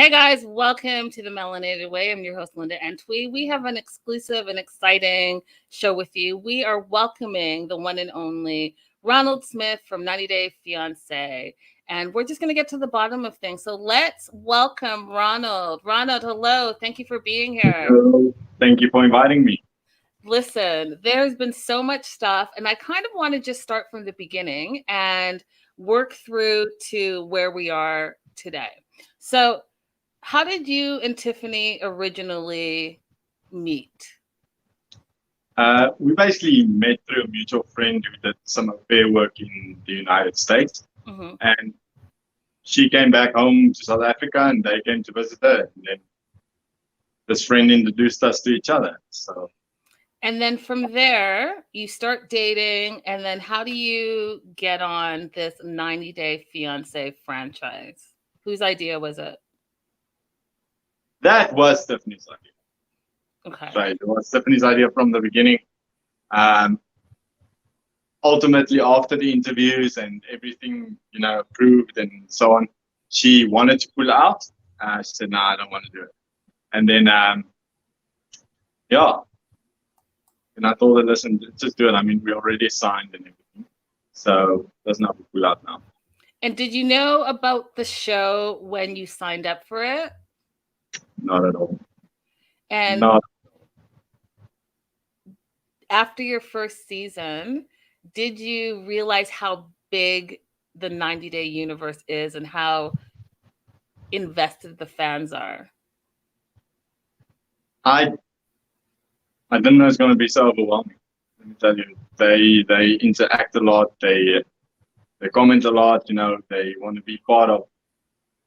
Hey guys, welcome to the Melanated Way. I'm your host, Linda Antwi. We have an exclusive and exciting show with you. We are welcoming the one and only Ronald Smith from 90 Day Fiance. And we're just going to get to the bottom of things. So let's welcome Ronald. Ronald, hello. Thank you for being here. Hello. Thank you for inviting me. Listen, there's been so much stuff, and I kind of want to just start from the beginning and work through to where we are today. So, how did you and Tiffany originally meet? We basically met through a mutual friend who did some affair work in the United States. Mm-hmm. And she came back home to South Africa and they came to visit her. And then this friend introduced us to each other. So, And then from there, you start dating. And then how do you get on this 90 Day Fiance franchise? Whose idea was it? that was Tiffany's idea. Okay. Right. It was Tiffany's idea from the beginning. Ultimately, after the interviews and everything, approved and so on, she wanted to pull out. She said, "No, I don't want to do it." And then, yeah. And I told her, "Listen, just do it. I mean, we already signed and everything. So there's no pull out now." And did you know about the show when you signed up for it? Not at all. And Not. after your first season, did you realize how big the 90 Day universe is and how invested the fans are? I didn't know it's going to be so overwhelming. Let me tell you, they interact a lot. They comment a lot. They want to be part of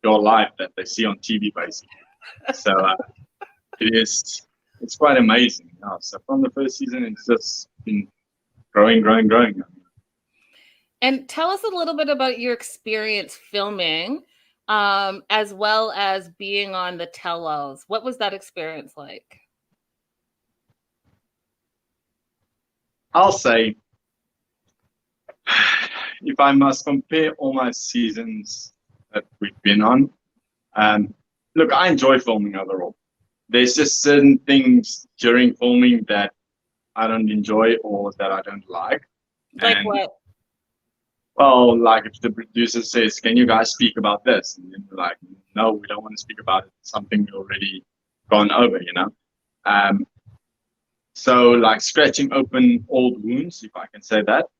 your life that they see on TV, basically. So it's quite amazing. So from the first season, it's just been growing. And tell us a little bit about your experience filming, as well as being on the tellos. What was that experience like? I'll say, if I must compare all my seasons that we've been on, look, I enjoy filming overall. There's just certain things during filming that I don't enjoy or that I don't like. Like what? Well, like if the producer says, "Can you guys speak about this?" And then we're like, "No, we don't want to speak about it. It's something we already gone over, So like scratching open old wounds, if I can say that,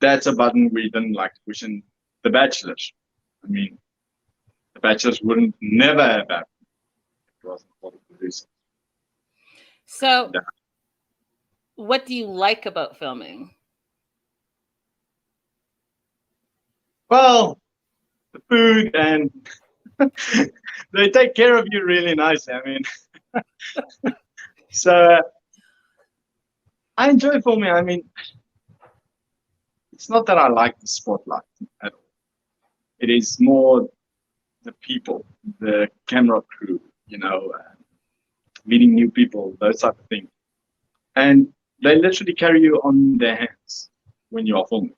that's a button we didn't like to push in The Bachelors. I mean, The Bachelors wouldn't never have happened if it wasn't for the producer. So, what do you like about filming? Well, the food and they take care of you really nice. I mean, so I enjoy filming. I mean, it's not that I like the spotlight at all. It is more the people, the camera crew, meeting new people, those type of things. And they literally carry you on their hands when you are filming.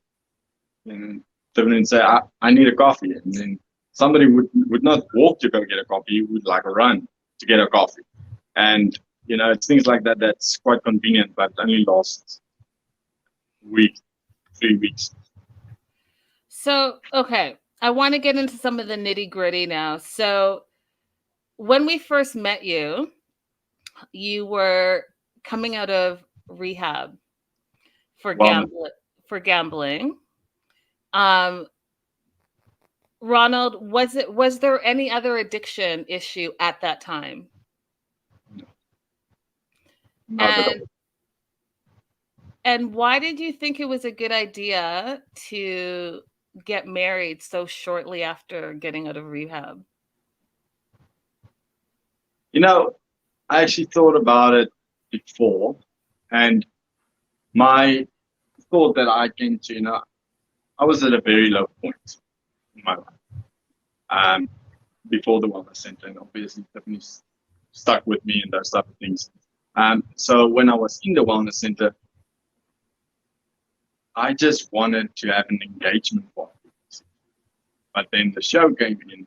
And they would say, I need a coffee. And then somebody would not walk to go get a coffee, would like run to get a coffee. And, it's things like that that's quite convenient, but only lasts week, 3 weeks. So, okay, I want to get into some of the nitty gritty now. So, when we first met you, you were coming out of rehab for gambling. Ronald, was there any other addiction issue at that time? No. Not at all. And why did you think it was a good idea to get married so shortly after getting out of rehab? I actually thought about it before, and my thought that I came to, I was at a very low point in my life before the wellness center, and obviously Tiffany stuck with me and those type of things. So when I was in the wellness center, I just wanted to have an engagement party. But then the show came in,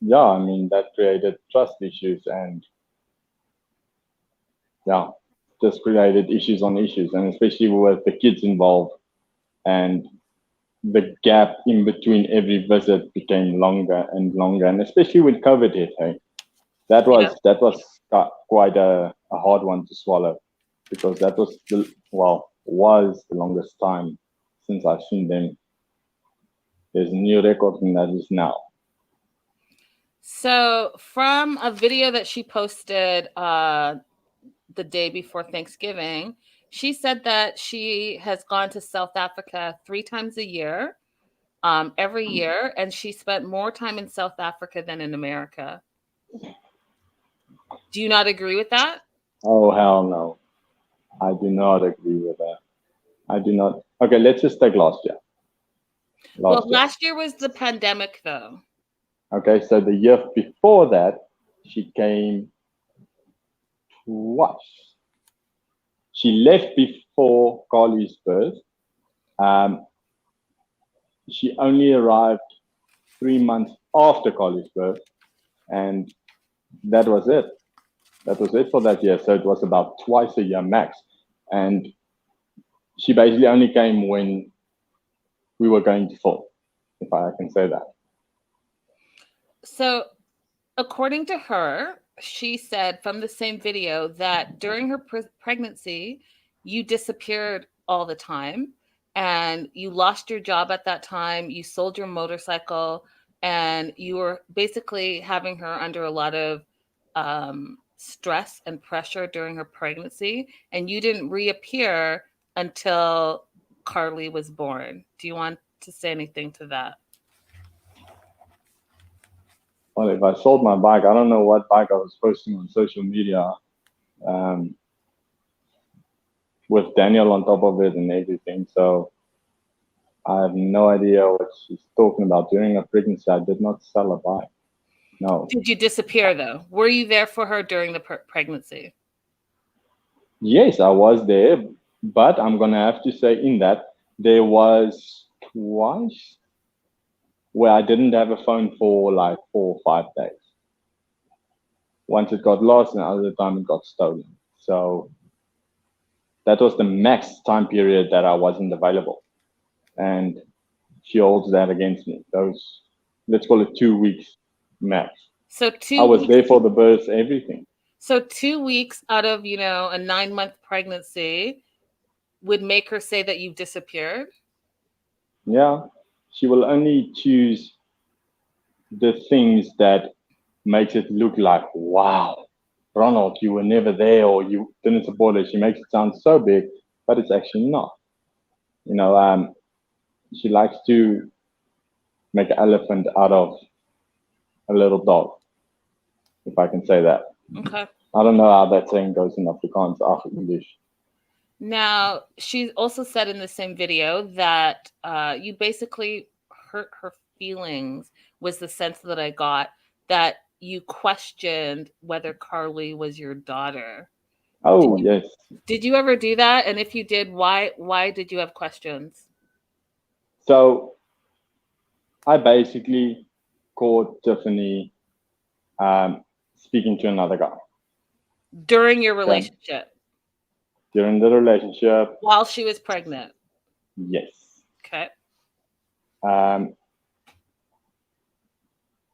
yeah, I mean, that created trust issues and yeah, just created issues on issues, and especially with the kids involved, and the gap in between every visit became longer and longer, and especially when COVID hit, hey, Yeah. that was quite a hard one to swallow, because that was was the longest time since I've seen them. There's a new record, and that is now. So from a video that she posted the day before Thanksgiving, she said that she has gone to South Africa 3 times a year, every year, and she spent more time in South Africa than in America. Do you not agree with that? Oh hell no, I do not agree with that. I do not. Okay, let's just take last year. Well, Last year. last year was the pandemic, though. Okay, so the year before that, she came twice. She left before Carly's birth. Um, she only arrived 3 months after Carly's birth, and that was it. That was it for that year. So it was about twice a year max. And she basically only came when we were going to fall, if I can say that. So, according to her, she said from the same video that during her pregnancy, you disappeared all the time and you lost your job at that time. You sold your motorcycle and you were basically having her under a lot of stress and pressure during her pregnancy. And you didn't reappear until Carly was born. Do you want to say anything to that? Well, if I sold my bike, I don't know what bike I was posting on social media, um, with Daniel on top of it and everything. So I have no idea what she's talking about. During a pregnancy, I did not sell a bike. No. Did you disappear though? Were you there for her during the pregnancy? Yes, I was there, but I'm gonna have to say in that there was twice where I didn't have a phone for like 4 or 5 days. Once it got lost, and other time it got stolen. So that was the max time period that I wasn't available, and she holds that against me. Those, let's call it 2 weeks max. So I two was weeks. there for the birth, everything. So 2 weeks out of a 9-month pregnancy would make her say that you've disappeared. Yeah, she will only choose the things that makes it look like, wow, Ronald, you were never there, or you didn't support her. She makes it sound so big, but it's actually not. You know, she likes to make an elephant out of a little dog, if I can say that. Okay. I don't know how that saying goes in Afrikaans, English. Now, she also said in the same video that you basically hurt her feelings, was the sense that I got, that you questioned whether Carly was your daughter. Oh, yes. Did you ever do that? And if you did, why did you have questions? So I basically caught Tiffany speaking to another guy. During your relationship? During the relationship. While she was pregnant? Yes. Okay.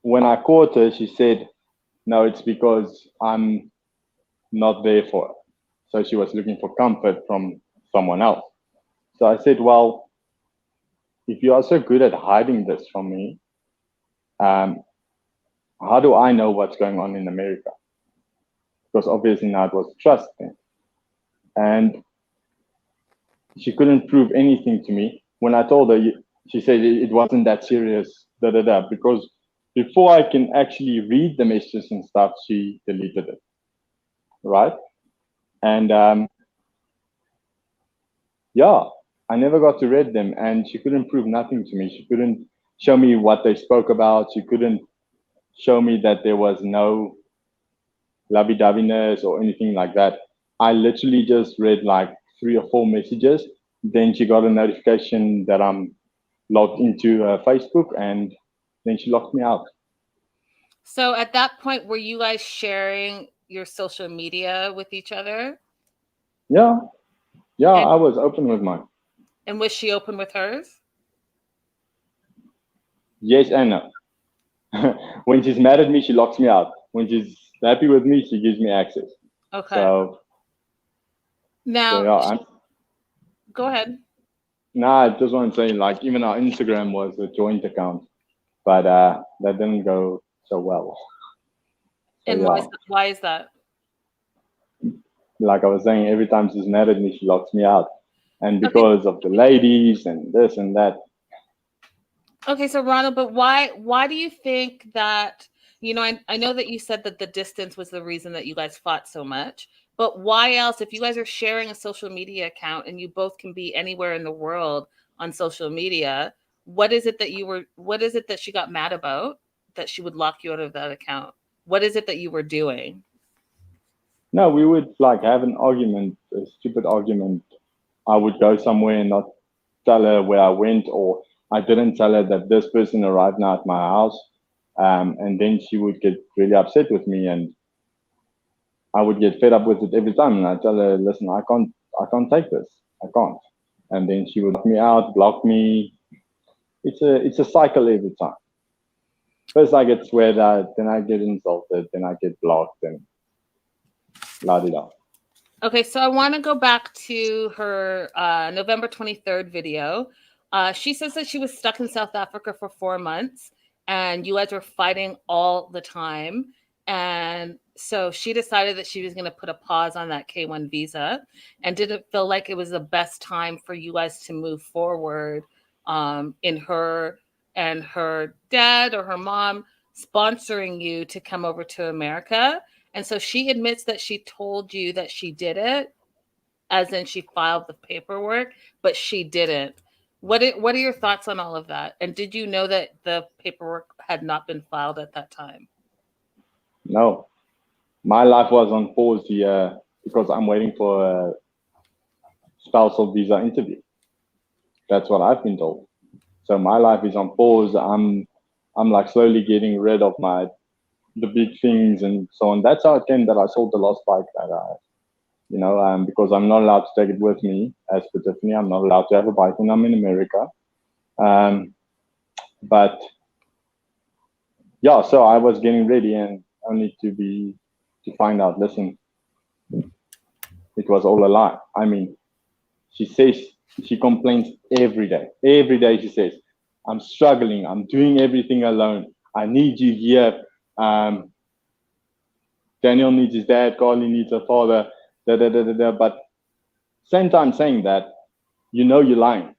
When I caught her, she said, no, it's because I'm not there for her. So she was looking for comfort from someone else. So I said, well, if you are so good at hiding this from me, how do I know what's going on in America? Because obviously now it was trust thing. And she couldn't prove anything to me. When I told her, she said it wasn't that serious, because before I can actually read the messages and stuff, she deleted it. Right? And yeah, I never got to read them, and she couldn't prove nothing to me. She couldn't show me what they spoke about. She couldn't show me that there was no lovey-doveyness or anything like that. I literally just read like 3 or 4 messages. Then she got a notification that I'm logged into Facebook, and then she locked me out. So at that point, were you guys sharing your social media with each other? Yeah, yeah, And I was open with mine. was she open with hers? Yes and no. When she's mad at me, she locks me out. When she's happy with me, she gives me access. Okay. So, so Now, yeah, go ahead. nah, I just want to say, like, even our Instagram was a joint account, but that didn't go so well. So And yeah, why is that? like I was saying, every time she's mad at me, she locks me out, and Okay. because of the ladies and this and that. Okay, so Ronald, but why do you think that, I know that you said that the distance was the reason that you guys fought so much, but why else, if you guys are sharing a social media account and you both can be anywhere in the world on social media, what is it that she got mad about that she would lock you out of that account? What is it that you were doing? No, we would like have an argument, a stupid argument. I would go somewhere and not tell her where I went, or I didn't tell her that this person arrived now at my house. And then she would get really upset with me, and I would get fed up with it every time. And I tell her, listen, I can't take this. I can't. And then she would knock me out, block me. It's a cycle every time. First I get sweared at, then I get insulted, then I get blocked, and la di da. Okay, so I want to go back to her November 23rd video. She says that she was stuck in South Africa for 4 months and you guys were fighting all the time. And so she decided that she was going to put a pause on that K1 visa and didn't feel like it was the best time for you guys to move forward in her and her dad or her mom sponsoring you to come over to America. And so she admits that she told you that she did it, as in she filed the paperwork, but she didn't. What are your thoughts on all of that? And did you know that the paperwork had not been filed at that time? No, my life was on pause here because I'm waiting for a spousal visa interview. That's what I've been told. So my life is on pause. I'm like slowly getting rid of the big things and so on. That's how it came that I sold the last bike that because I'm not allowed to take it with me as per Tiffany. I'm not allowed to have a bike when I'm in America. But yeah, so I was getting ready and only to find out, listen, it was all a lie. I mean, she complains every day. Every day she says, I'm struggling. I'm doing everything alone. I need you here. Daniel needs his dad. Carly needs her father. Da, da, da, da, da. But same time saying that, you're lying.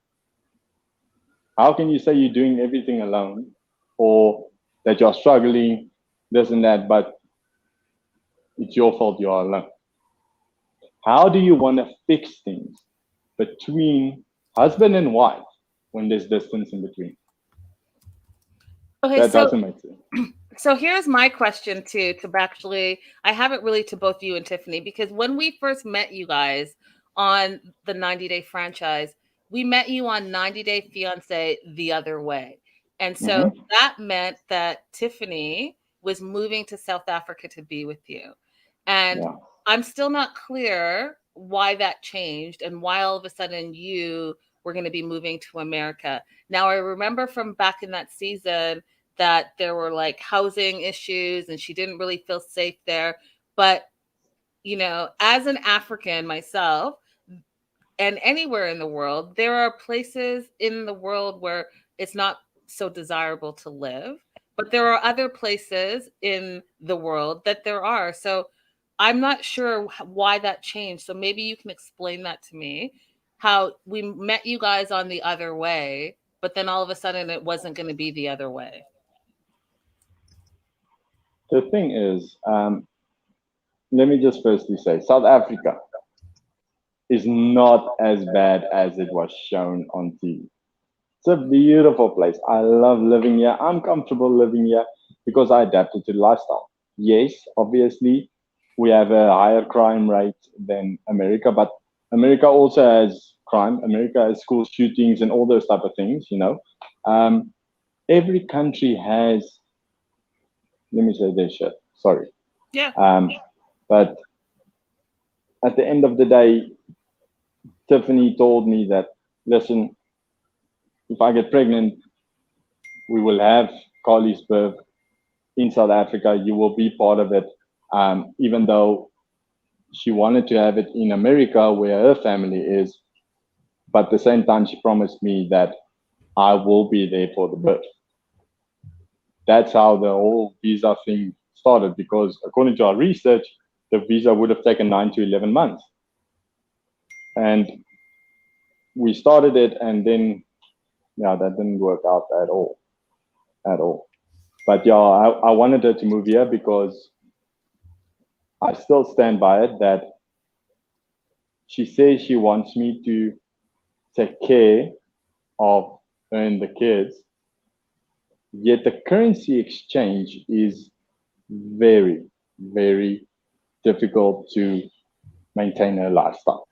How can you say you're doing everything alone or that you're struggling, this and that, but it's your fault you are alone? How do you want to fix things between husband and wife when there's distance in between? Okay, That doesn't make sense. so here's my question I have it really to both you and Tiffany, because when we first met you guys on the 90-day franchise, we met you on 90-day fiance the other way. And so that meant that Tiffany was moving to South Africa to be with you. And Yeah. I'm still not clear why that changed and why all of a sudden you were going to be moving to America. Now, I remember from back in that season that there were like housing issues and she didn't really feel safe there. But, as an African myself and anywhere in the world, there are places in the world where it's not so desirable to live. But there are other places in the world that there are. So I'm not sure why that changed. So maybe you can explain that to me, how we met you guys on the other way, but then all of a sudden it wasn't going to be the other way. The thing is, let me just firstly say, South Africa is not as bad as it was shown on TV. It's a beautiful place. I love living here. I'm comfortable living here because I adapted to the lifestyle. Yes, obviously, we have a higher crime rate than America, but America also has crime. America has school shootings and all those type of things. Every country has let me say this shit. Sorry. Yeah. But at the end of the day, Tiffany told me that, listen, if I get pregnant, we will have Carly's birth in South Africa. You will be part of it. Even though she wanted to have it in America where her family is, but at the same time, she promised me that I will be there for the birth. That's how the whole visa thing started, because according to our research, the visa would have taken 9 to 11 months. And we started it, and then, yeah, that didn't work out at all. At all. But yeah, I wanted her to move here because I still stand by it that she says she wants me to take care of her and the kids, yet the currency exchange is very, very difficult to maintain her lifestyle.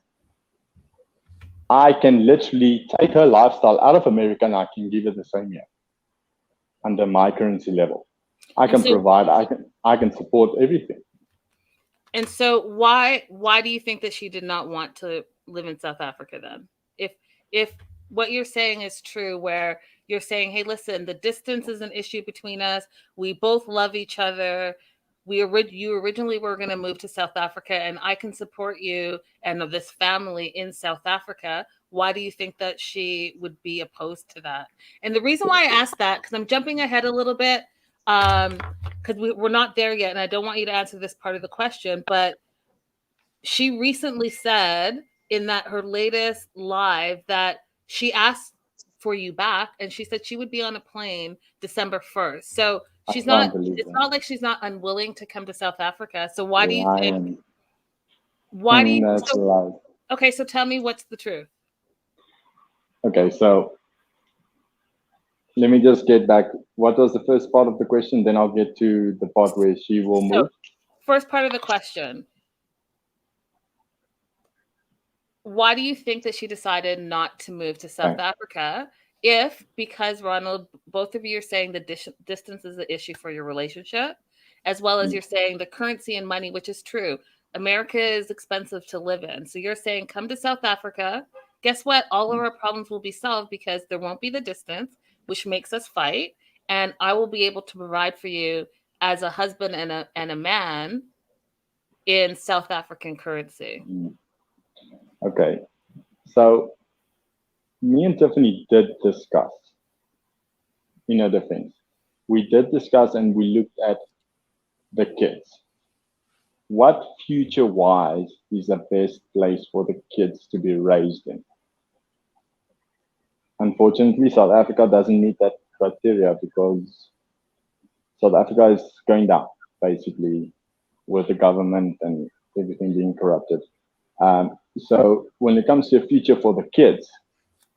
I can literally take her lifestyle out of America and I can give her the same here under my currency level. I can provide, I can support everything. And so why do you think that she did not want to live in South Africa then? If what you're saying is true, where you're saying, hey, listen, the distance is an issue between us. We both love each other. You originally were going to move to South Africa, and I can support you and this family in South Africa. Why do you think that she would be opposed to that? And the reason why I asked that, because I'm jumping ahead a little bit, because we're not there yet, and I don't want you to answer this part of the question, but she recently said in that her latest live that she asked for you back, and she said she would be on a plane December 1st. So it's not like she's not unwilling to come to South Africa. So why do you think okay, so tell me what's the truth. Okay, so let me just get back. What was the first part of the question? Then I'll get to the part where she will move. First part of the question. Why do you think that she decided not to move to South Africa? Because Ronald, both of you are saying the distance is the issue for your relationship, as well as you're saying the currency and money, which is true. America is expensive to live in. So you're saying come to South Africa. Guess what? All of our problems will be solved because there won't be the distance, which makes us fight. And I will be able to provide for you as a husband and a man in South African currency. Okay. So me and Tiffany did discuss in other things. We did discuss and we looked at the kids. What future-wise is the best place for the kids to be raised in? Unfortunately, South Africa doesn't meet that criteria because South Africa is going down, basically, with the government and everything being corrupted. So when it comes to a future for the kids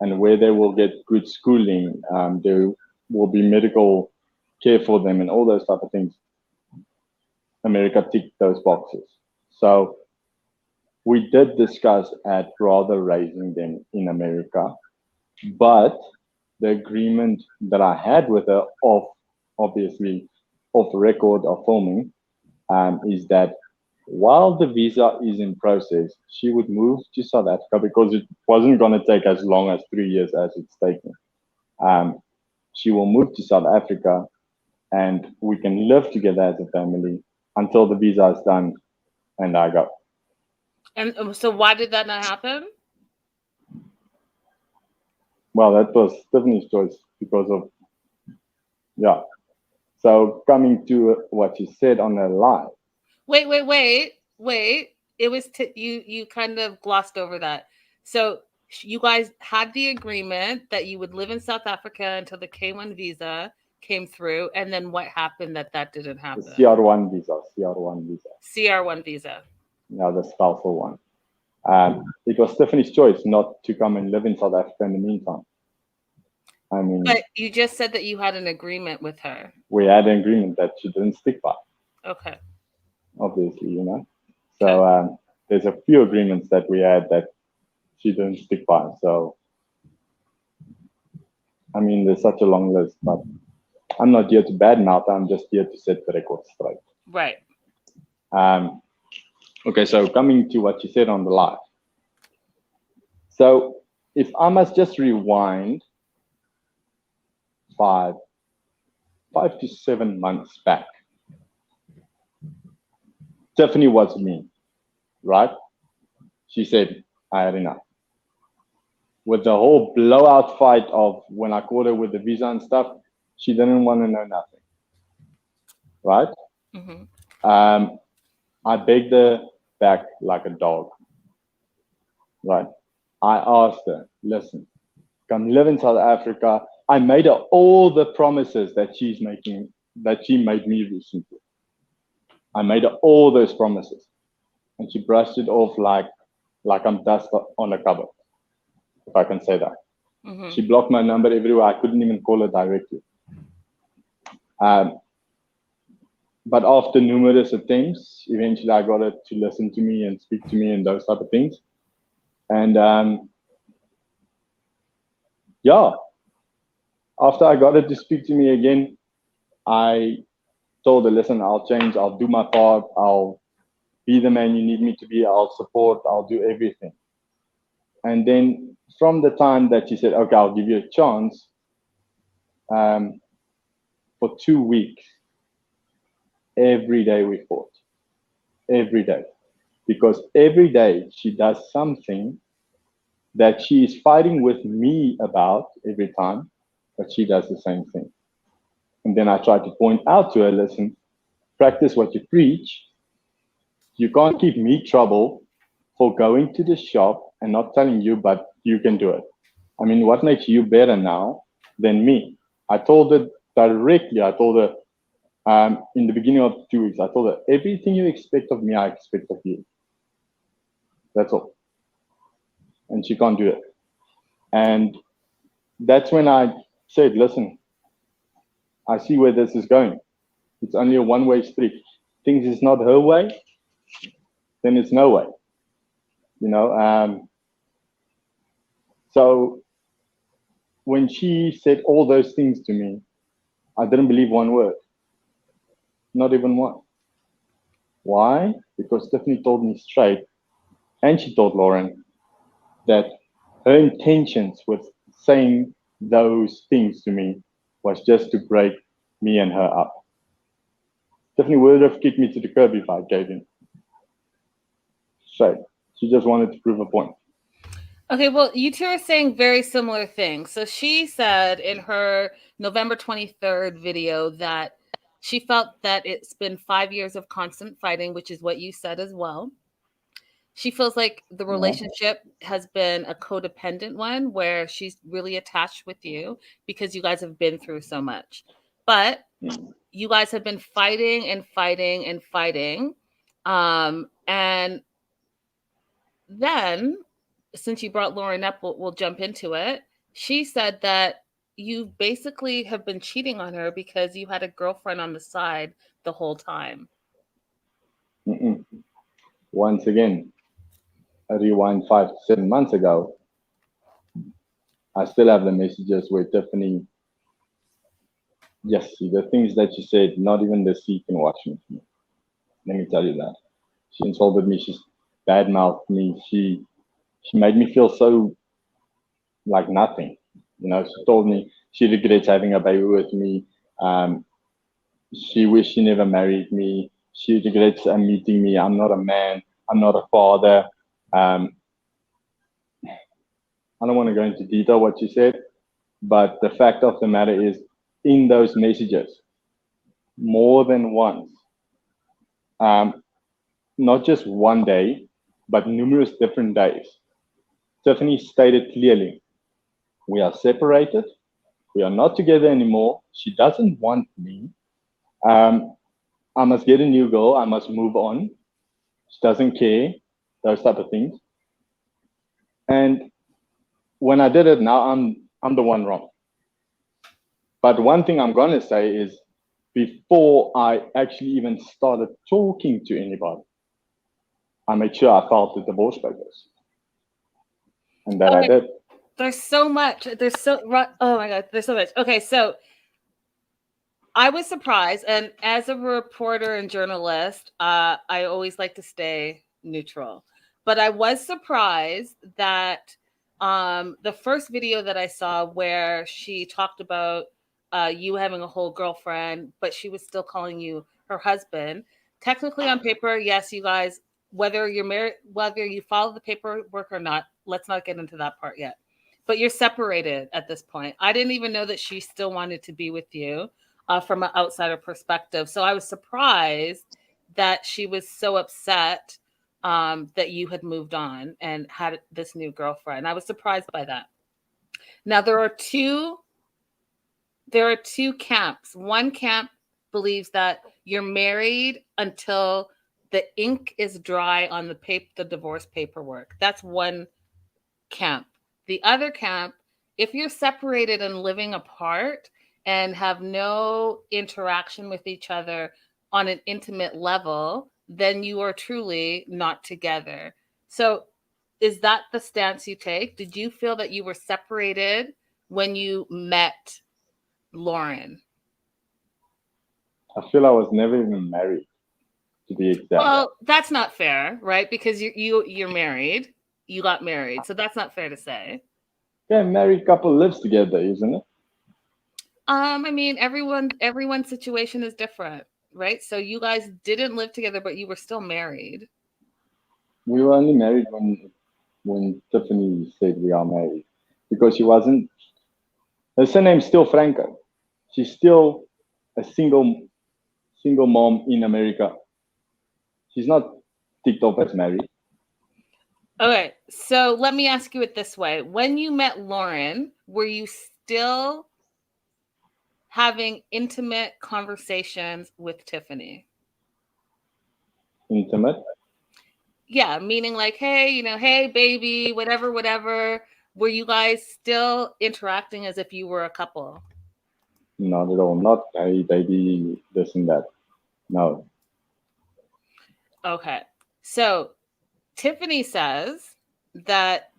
and where they will get good schooling, there will be medical care for them and all those type of things, America ticked those boxes. So we did discuss at rather raising them in America, but the agreement that I had with her, obviously off record of filming, is that while the visa is in process, she would move to South Africa because it wasn't going to take as long as 3 years as it's taking. She will move to South Africa and we can live together as a family until the visa is done and I go. And so why did that not happen? Well, that was Tiffany's choice because of, yeah. So coming to what she said on her live. Wait. It was you kind of glossed over that. So you guys had the agreement that you would live in South Africa until the K1 visa came through, and then what happened that didn't happen? The CR1 visa. CR1 visa. Yeah, the spousal one. It was Tiffany's choice not to come and live in South Africa in the meantime. I mean, but you just said that you had an agreement with her. We had an agreement that she didn't stick by. Okay. Obviously, you know. So there's a few agreements that we had that she didn't stick by. So, I mean, there's such a long list, but I'm not here to badmouth. I'm just here to set the record straight. Right. Okay, so coming to what you said on the live. So if I must just rewind 5 to 7 months back, Tiffany was me, right? She said, I had enough. With the whole blowout fight of when I caught her with the visa and stuff, she didn't want to know nothing, right? Mm-hmm. I begged her back like a dog, right? I asked her, listen, come live in South Africa. I made her all the promises that she made me recently. I made her all those promises, and she brushed it off like I'm dust on a cupboard, if I can say that. Mm-hmm. She blocked my number everywhere. I couldn't even call her directly. But after numerous attempts, eventually I got her to listen to me and speak to me and those type of things. And yeah, after I got her to speak to me again, I told her, listen, I'll change. I'll do my part. I'll be the man you need me to be. I'll support. I'll do everything. And then from the time that she said, okay, I'll give you a chance, for 2 weeks, every day we fought. Every day. Because every day she does something that she is fighting with me about every time, but she does the same thing. And then I try to point out to her, listen, practice what you preach. You can't give me trouble for going to the shop and not telling you, but you can do it. I mean, what makes you better now than me? I told her directly, I told her in the beginning of 2 weeks, I told her, everything you expect of me, I expect of you. That's all. And she can't do it. And that's when I said, listen, I see where this is going. It's only a one-way street. Things is not her way, then it's no way. You know, so when she said all those things to me, I didn't believe one word, not even one. Why? Because Tiffany told me straight, and she told Lauren that her intentions with saying those things to me was just to break me and her up. Tiffany would have kicked me to the curb if I gave in. Straight. She just wanted to prove a point. Okay, well, you two are saying very similar things. So she said in her November 23rd video that she felt that it's been 5 years of constant fighting, which is what you said as well. She feels like the relationship has been a codependent one where she's really attached with you because you guys have been through so much. But you guys have been fighting and fighting and fighting. And then, since you brought Lauren up, we'll jump into it. She said that you basically have been cheating on her because you had a girlfriend on the side the whole time. Once again, I rewind 5 to 7 months ago. I still have the messages where Tiffany, yes, the things that she said, not even the sea can watch me. Let me tell you that. She insulted me. She badmouthed me. She made me feel so like nothing. You know, she told me she regrets having a baby with me. She wished she never married me. She regrets meeting me. I'm not a man. I'm not a father. I don't want to go into detail what she said, but the fact of the matter is, in those messages, more than once, not just one day, but numerous different days, Tiffany stated clearly, we are separated. We are not together anymore. She doesn't want me. I must get a new girl. I must move on. She doesn't care. Those type of things. And when I did it, now I'm the one wrong. But one thing I'm gonna say is, before I actually even started talking to anybody, I made sure I filed the divorce papers, and that I did. There's so much. Oh my God, there's so much. Okay, so I was surprised, and as a reporter and journalist, I always like to stay neutral. But I was surprised that the first video that I saw where she talked about you having a whole girlfriend, but she was still calling you her husband. Technically, on paper, yes, you guys, whether you're married, whether you follow the paperwork or not, let's not get into that part yet. But you're separated at this point. I didn't even know that she still wanted to be with you from an outsider perspective. So I was surprised that she was so upset that you had moved on and had this new girlfriend. I was surprised by that. Now there are two camps. One camp believes that you're married until the ink is dry on the divorce paperwork. That's one camp. The other camp, if you're separated and living apart and have no interaction with each other on an intimate level, then you are truly not together. So, is that the stance you take? Did you feel that you were separated when you met Lauren? I feel I was never even married, to be exact. Well, that's not fair, right? Because you're married. You got married, so that's not fair to say. Yeah, a married couple lives together, isn't it? I mean, everyone's situation is different, right? So you guys didn't live together, but you were still married. We were only married when Tiffany said we are married, because she wasn't. Her surname's still Franco. She's still a single mom in America. She's not ticked off as married. Okay, so let me ask you it this way: when you met Lauren, were you still having intimate conversations with Tiffany? Intimate? Yeah, meaning like, hey, hey, baby, whatever, whatever. Were you guys still interacting as if you were a couple? Not at all. Not, hey, baby, this and that. No. Okay. So Tiffany says that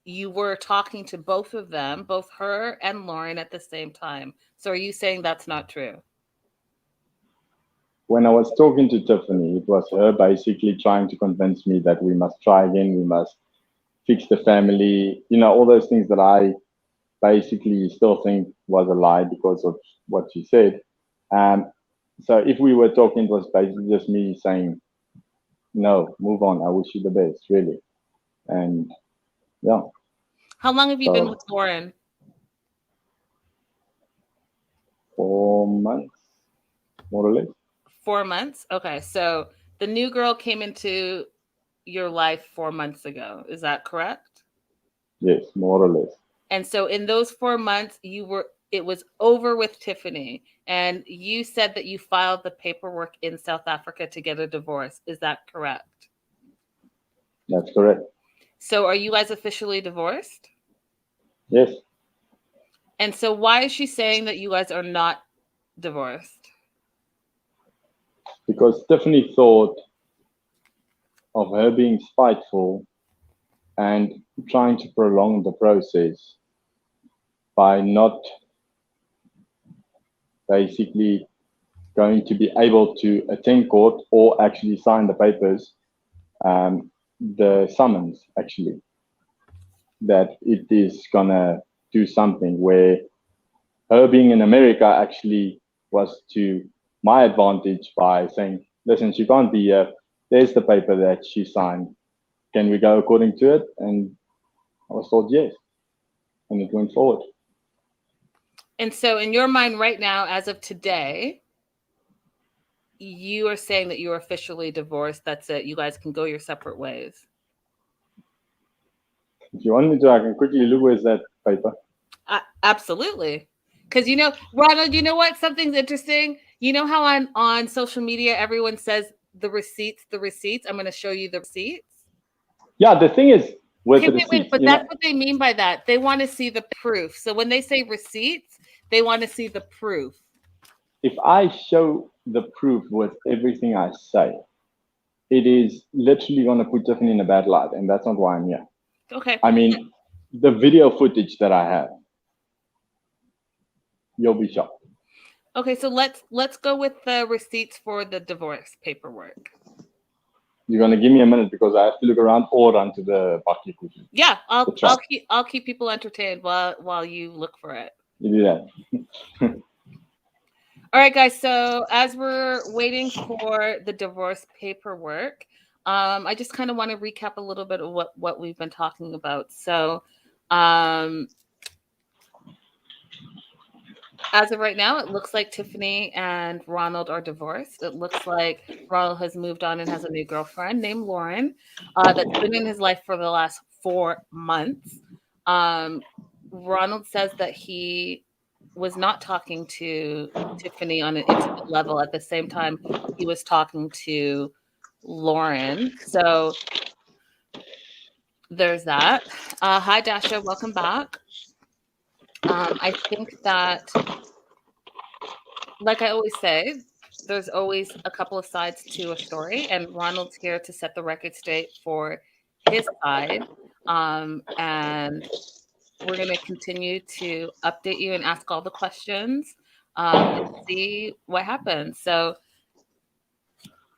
you were talking to both of them, both her and Lauren at the same time. So are you saying that's not true? When I was talking to Tiffany, it was her basically trying to convince me that we must try again, we must fix the family, all those things that I basically still think was a lie because of what she said. So if we were talking, it was basically just me saying, no, move on. I wish you the best, really. And yeah. How long have you been with Lauren? 4 months, more or less. 4 months? Okay. So the new girl came into your life 4 months ago. Is that correct? Yes, more or less. And so in those 4 months, it was over with Tiffany. And you said that you filed the paperwork in South Africa to get a divorce. Is that correct? That's correct. So are you guys officially divorced? Yes. And so why is she saying that you guys are not divorced? Because Tiffany thought of her being spiteful and trying to prolong the process by not basically going to be able to attend court or actually sign the papers, the summons actually, that it is gonna do something, where her being in America actually was to my advantage by saying, listen, she can't be here. There's the paper that she signed. Can we go according to it? And I was told yes. And it went forward. And so in your mind right now, as of today, you are saying that you're officially divorced. That's it. You guys can go your separate ways. If you want me to, I can quickly look where's that paper. Absolutely. Because, Ronald, you know what? Something's interesting. You know how on social media, everyone says the receipts. I'm going to show you the receipts. Yeah, the thing is with the receipts. Wait, but that's what they mean by that. They want to see the proof. So when they say receipts, they want to see the proof. If I show the proof with everything I say, it is literally going to put Tiffany in a bad light. And that's not why I'm here. Okay. I mean, the video footage that I have, you'll be shocked. Okay, so let's go with the receipts for the divorce paperwork. You're gonna give me a minute because I have to look around or run to the bucket. Yeah, The truck. I'll keep people entertained while you look for it. You do that. All right, guys. So as we're waiting for the divorce paperwork, I just kind of want to recap a little bit of what we've been talking about. So, as of right now, it looks like Tiffany and Ronald are divorced. It looks like Ronald has moved on and has a new girlfriend named Lauren that's been in his life for the last 4 months. Ronald says that he was not talking to Tiffany on an intimate level at the same time he was talking to Lauren. So there's that. Hi, Dasha. Welcome back. I think that, like I always say, there's always a couple of sides to a story, and Ronald's here to set the record straight for his side. And we're going to continue to update you and ask all the questions and see what happens. So,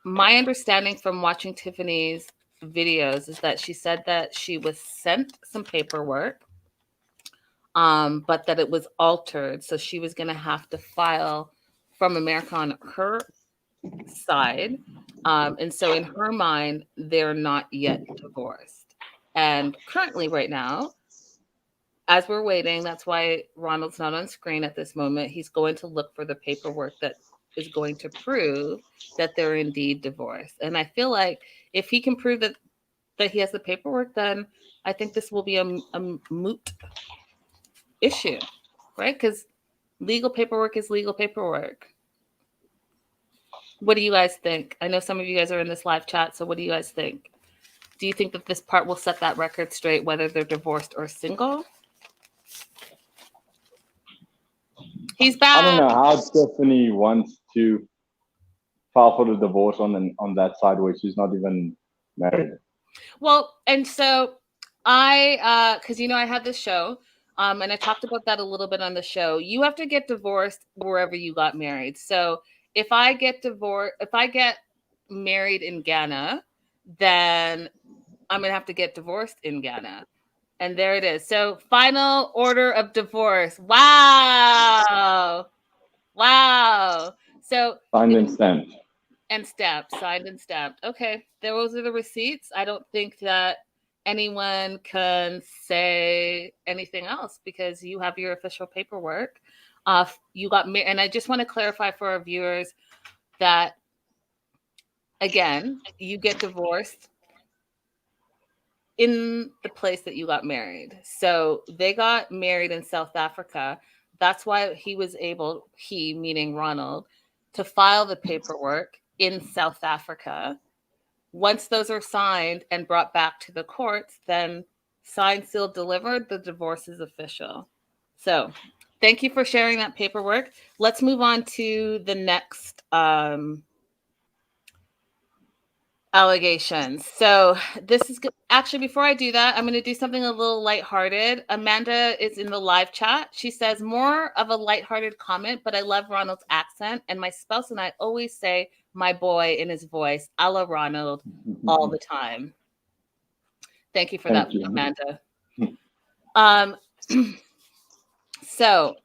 my understanding from watching Tiffany's videos is that she said that she was sent some paperwork, but that it was altered. So she was going to have to file from America on her side. And so in her mind, they're not yet divorced. And currently, right now, as we're waiting, that's why Ronald's not on screen at this moment. He's going to look for the paperwork that is going to prove that they're indeed divorced. And I feel like if he can prove that he has the paperwork, then I think this will be a moot issue, right? Because legal paperwork is legal paperwork. What do you guys think? I know some of you guys are in this live chat, so what do you guys think? Do you think that this part will set that record straight, whether they're divorced or single? He's back. I don't know how Tiffany wants to file for the divorce on that side where she's not even married. Well, and so I, because I had this show, and I talked about that a little bit on the show. You have to get divorced wherever you got married. So if I get married in Ghana, then I'm gonna have to get divorced in Ghana. And there it is. So final order of divorce. Wow. So Signed and stamped. And stamped, signed and stamped. Okay, those are the receipts. I don't think that anyone can say anything else because you have your official paperwork. You got married, and I just want to clarify for our viewers that, again, you get divorced in the place that you got married. So they got married in South Africa. That's why he was able, he meaning Ronald, to file the paperwork in South Africa. Once those are signed and brought back to the courts, then signed, sealed, delivered, the divorce is official. So thank you for sharing that paperwork. Let's move on to the next allegations. So this is actually, before I do that, I'm going to do something a little lighthearted. Amanda is in the live chat. She says, more of a lighthearted comment, but I love Ronald's accent. And my spouse and I always say my boy in his voice, a la Ronald, all the time. Thank you for that, Amanda. So,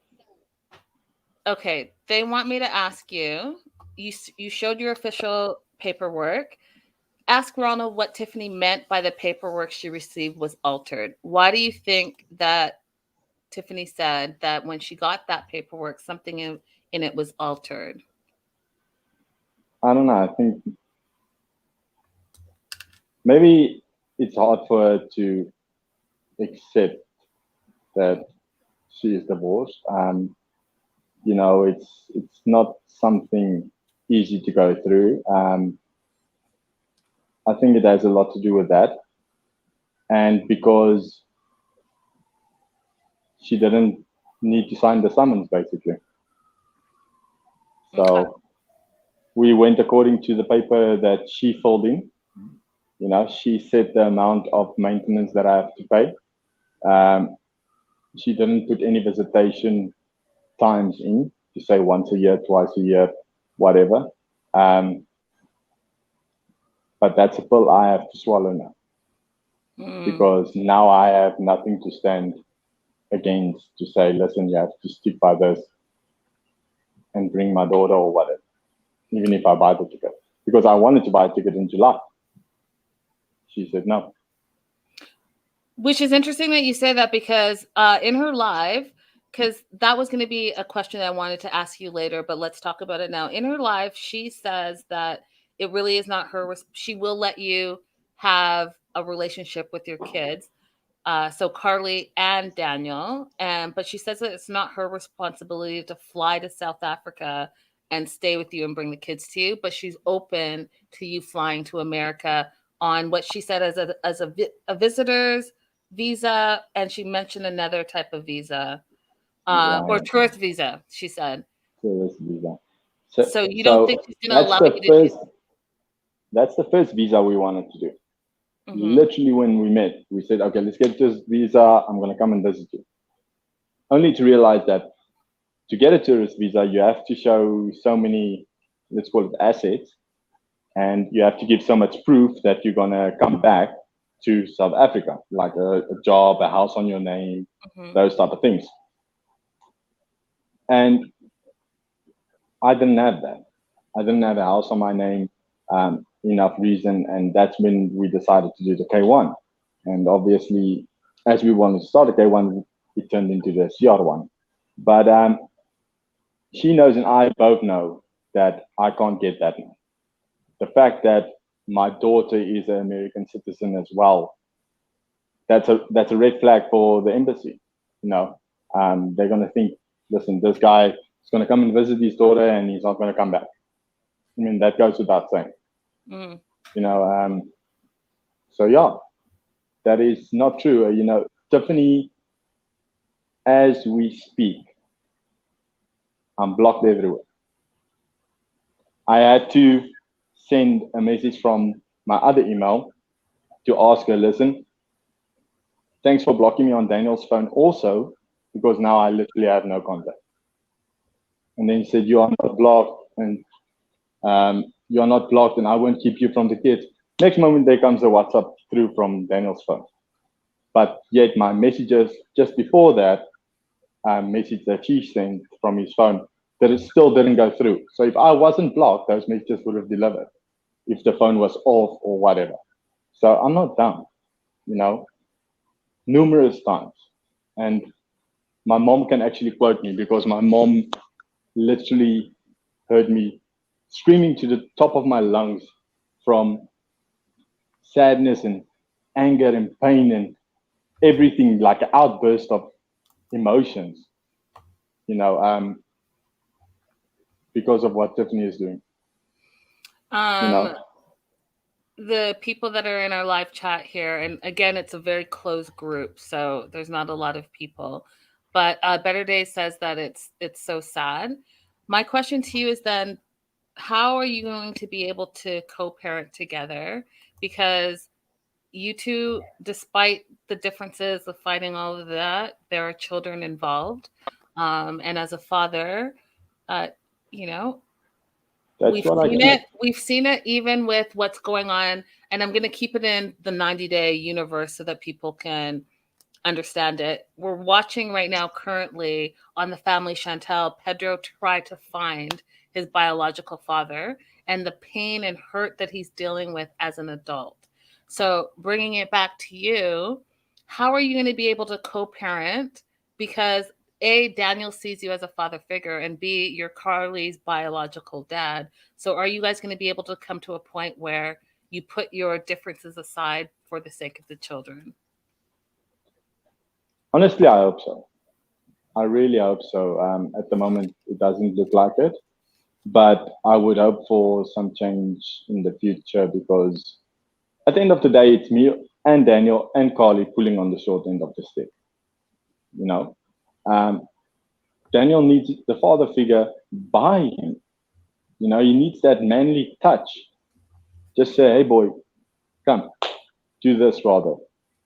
okay, they want me to ask you, you showed your official paperwork. Ask Ronald what Tiffany meant by the paperwork she received was altered. Why do you think that Tiffany said that when she got that paperwork, something in it was altered? I don't know. I think maybe it's hard for her to accept that she is divorced. It's not something easy to go through. I think it has a lot to do with that. And because she didn't need to sign the summons, basically. So we went according to the paper that she filled in. She said the amount of maintenance that I have to pay. She didn't put any visitation times in to say once a year, twice a year, whatever. But that's a pill I have to swallow now, because now I have nothing to stand against to say, listen, you have to stick by this and bring my daughter or whatever, even if I buy the ticket. Because I wanted to buy a ticket in July. She said no. Which is interesting that you say that, because in her live, because that was going to be a question that I wanted to ask you later, but let's talk about it now. In her live, she says that it really is not her. She will let you have a relationship with your kids. So Carly and Daniel, but she says that it's not her responsibility to fly to South Africa and stay with you and bring the kids to you, but she's open to you flying to America on what she said as a visitor's visa, and she mentioned another type of visa, or tourist visa, she said. Tourist visa. So you don't think she's going to allow you to do? That's the first visa we wanted to do. Literally when we met, we said, okay, let's get this visa. I'm going to come and visit you. Only to realize that to get a tourist visa, you have to show so many, let's call it assets, and you have to give so much proof that you're going to come back to South Africa, like a job, a house on your name, those type of things. And I didn't have that. I didn't have a house on my name, enough reason, and that's when we decided to do the K1. And obviously, as we wanted to start the K1, it turned into the CR1. But she knows and I both know that I can't get that now. The fact that my daughter is an American citizen as well, that's a red flag for the embassy. You know, they're gonna think, listen, this guy is gonna come and visit his daughter and he's not gonna come back. I mean, that goes without saying. You know, so yeah, that is not true. You know, Tiffany, as we speak, I'm blocked everywhere. I had to send a message from my other email to ask her, listen, thanks for blocking me on Daniel's phone also, because now I literally have no contact. And then he said, you are not blocked, and you are not blocked, and I won't keep you from the kids. Next moment, there comes a WhatsApp through from Daniel's phone. But yet my messages just before that, message that she sent from his phone, that it still didn't go through. So if I wasn't blocked, those messages would have delivered if the phone was off or whatever. So I'm not dumb, you know, numerous times. And my mom can actually quote me, because my mom literally heard me screaming to the top of my lungs from sadness and anger and pain and everything, like an outburst of emotions, you know, because of what Tiffany is doing. You know? The people that are in our live chat here, and again, it's a very closed group, so there's not a lot of people, but Better Days says that it's so sad. My question to you is then, how are you going to be able to co-parent together? Because you two, despite the differences of fighting all of that, there are children involved. And as a father, you know, we've seen it even with what's going on. And I'm going to keep it in the 90-day universe so that people can understand it. We're watching right now currently on the Family Chantel, Pedro try to find his biological father and the pain and hurt that he's dealing with as an adult. So bringing it back to you, how are you going to be able to co-parent? Because A, Daniel sees you as a father figure, and B, you're Carly's biological dad. So are you guys going to be able to come to a point where you put your differences aside for the sake of the children? Honestly, I hope so. I really hope so. At the moment, it doesn't look like it, but I would hope for some change in the future, because at the end of the day, it's me and Daniel and Carly pulling on the short end of the stick. You know, Daniel needs the father figure by him. You know, he needs that manly touch. Just say, hey, boy, come, do this rather.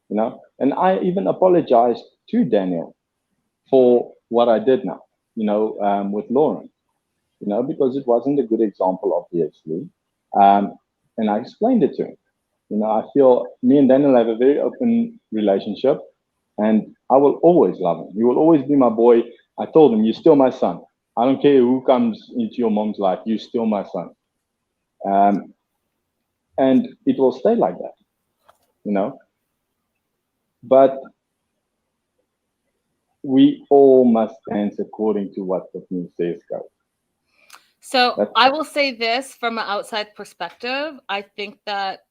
You know, and I even apologized to Daniel for what I did now. with Lauren, because it wasn't a good example, obviously. And I explained it to him. I feel me and Daniel have a very open relationship, and I will always love him. He will always be my boy. I told him, "You're still my son. I don't care who comes into your mom's life. You're still my son." Um, and it will stay like that, you know. But we all must dance according to what the thing says go. So I will say this from an outside perspective. I think that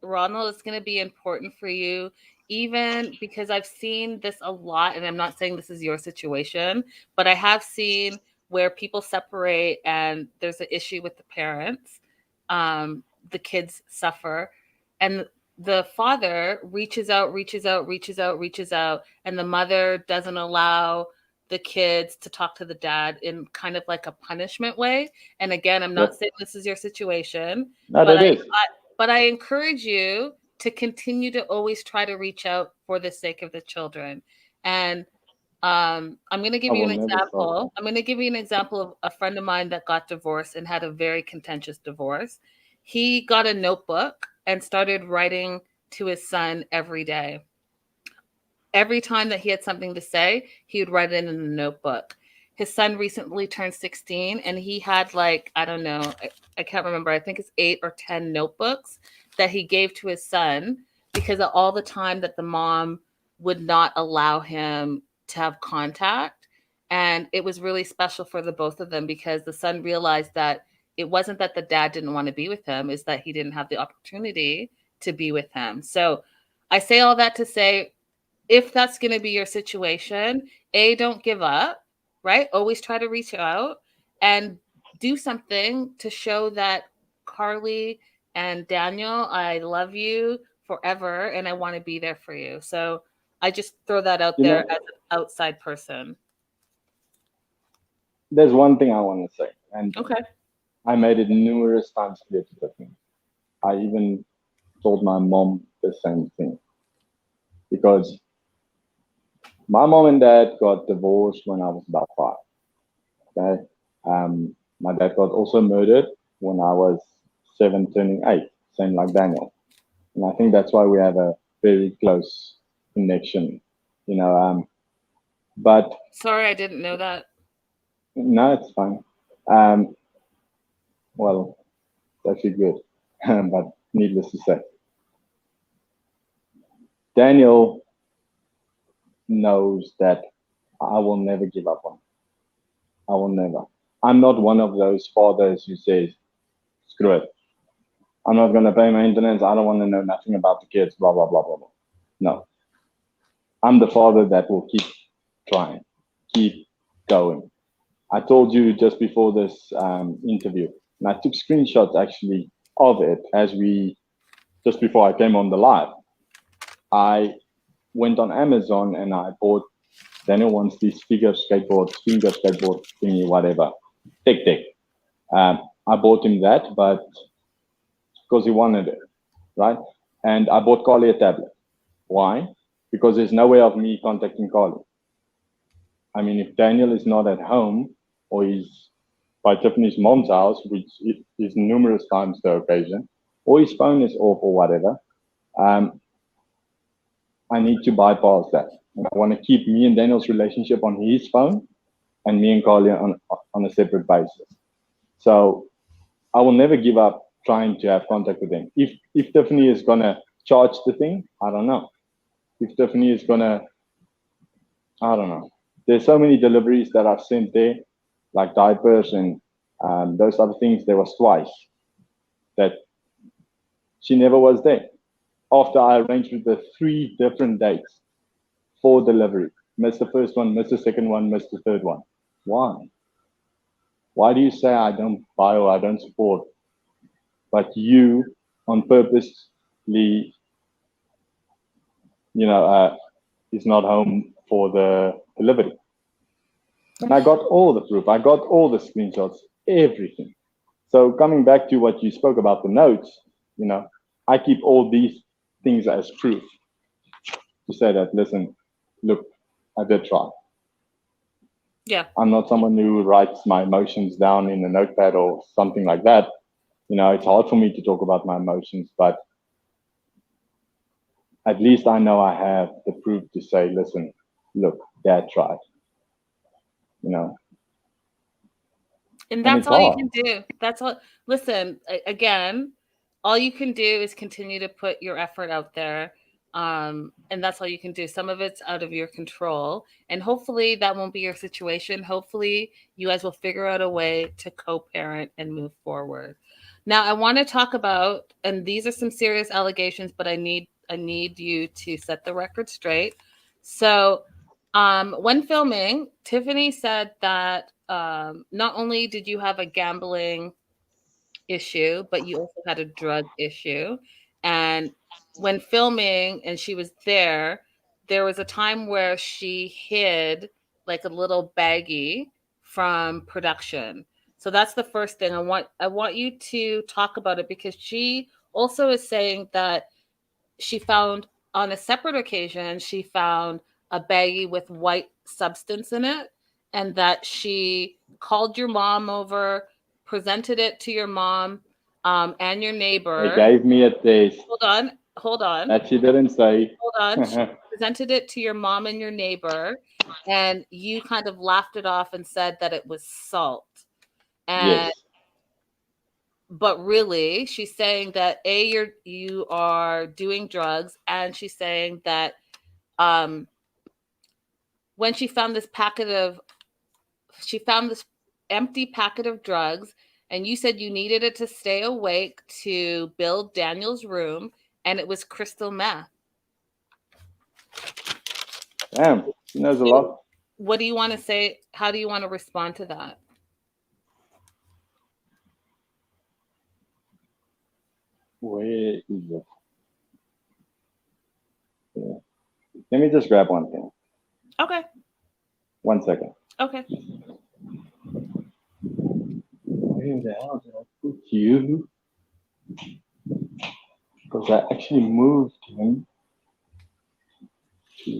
Ronald is going to be important for you, even because I've seen this a lot. And I'm not saying this is your situation, but I have seen where people separate and there's an issue with the parents. The kids suffer. And the father reaches out, and the mother doesn't allow the kids to talk to the dad in kind of like a punishment way. And again, I'm not saying this is your situation, but I encourage you to continue to always try to reach out for the sake of the children. And I'm going to give you an example. I'm going to give you an example of a friend of mine that got divorced and had a very contentious divorce. He got a notebook and started writing to his son every day. Every time that he had something to say, he would write it in a notebook. His son recently turned 16 and he had I don't know, I can't remember. I think it's 8 or 10 notebooks that he gave to his son because of all the time that the mom would not allow him to have contact. And it was really special for the both of them because the son realized that it wasn't that the dad didn't want to be with him, is that he didn't have the opportunity to be with him. So I say all that to say, if that's going to be your situation, don't give up, right? Always try to reach out and do something to show that Carly and Daniel, I love you forever and I want to be there for you. So I just throw that out there as an outside person. There's one thing I want to say, and okay, I made it numerous times clear to Tiffany. I even told my mom the same thing because my mom and dad got divorced when I was about 5. Okay, my dad got also murdered when I was 7, turning 8, same like Daniel, and I think that's why we have a very close connection. But sorry, I didn't know that. No, it's fine. Well, it's actually good, but needless to say, Daniel knows that I will never give up on him. I will never. I'm not one of those fathers who says, screw it. I'm not going to pay maintenance. I don't want to know nothing about the kids, blah, blah, blah, blah, blah. No. I'm the father that will keep trying, keep going. I told you just before this interview, and I took screenshots actually of it just before I came on the live. I went on Amazon and I bought, Daniel wants these finger skateboard thingy, whatever, tech. I bought him that, but because he wanted it, right? And I bought Carly a tablet. Why? Because there's no way of me contacting Carly. I mean, if Daniel is not at home or he's by Tiffany's mom's house, which is numerous times the occasion, or his phone is off or whatever, I need to bypass that. And I want to keep me and Daniel's relationship on his phone and me and Carly on a separate basis. So I will never give up trying to have contact with him. If Tiffany is going to charge the thing, I don't know. If Tiffany is going to, I don't know. There's so many deliveries that I've sent there, like diapers and those other things. There was twice that she never was there. After I arranged with the 3 different dates for delivery. Missed the first one, missed the second one, missed the third one. Why? Why do you say I don't buy or I don't support? But you, on purposely, is not home for the delivery. And I got all the proof. I got all the screenshots, everything. So coming back to what you spoke about, the notes, I keep all these things as proof to say that, listen, look, I did try. Yeah. I'm not someone who writes my emotions down in a notepad or something like that. You know, it's hard for me to talk about my emotions, but at least I know I have the proof to say, listen, look, Dad tried. You know, And and that's it's all you hard. can do. That's all. Listen, again, all you can do is continue to put your effort out there. And that's all you can do. Some of it's out of your control. And hopefully that won't be your situation. Hopefully you guys will figure out a way to co-parent and move forward. Now I want to talk about, and these are some serious allegations, but I need you to set the record straight. So when filming, Tiffany said that not only did you have a gambling issue, but you also had a drug issue. And when filming and she was there was a time where she hid like a little baggie from production. So that's the first thing. I want you to talk about it because she also is saying that she found on a separate occasion, she found a baggie with white substance in it, and that she called your mom over, presented it to your mom and your They neighbor. gave me a taste. Hold on. That she didn't say. Hold on. She presented it to your mom and your neighbor, and you kind of laughed it off and said that it was salt. And Yes. but really she's saying that you are doing drugs, and she's saying that um when she found this empty packet of drugs, and you said you needed it to stay awake to build Daniel's room, and it was crystal meth. Damn, she knows a lot. What do you want to say? How do you want to respond to that? Where is it? Yeah. Let me just grab one thing. Okay. 1 second. Okay. Where the hell did I put you? Because I actually moved him to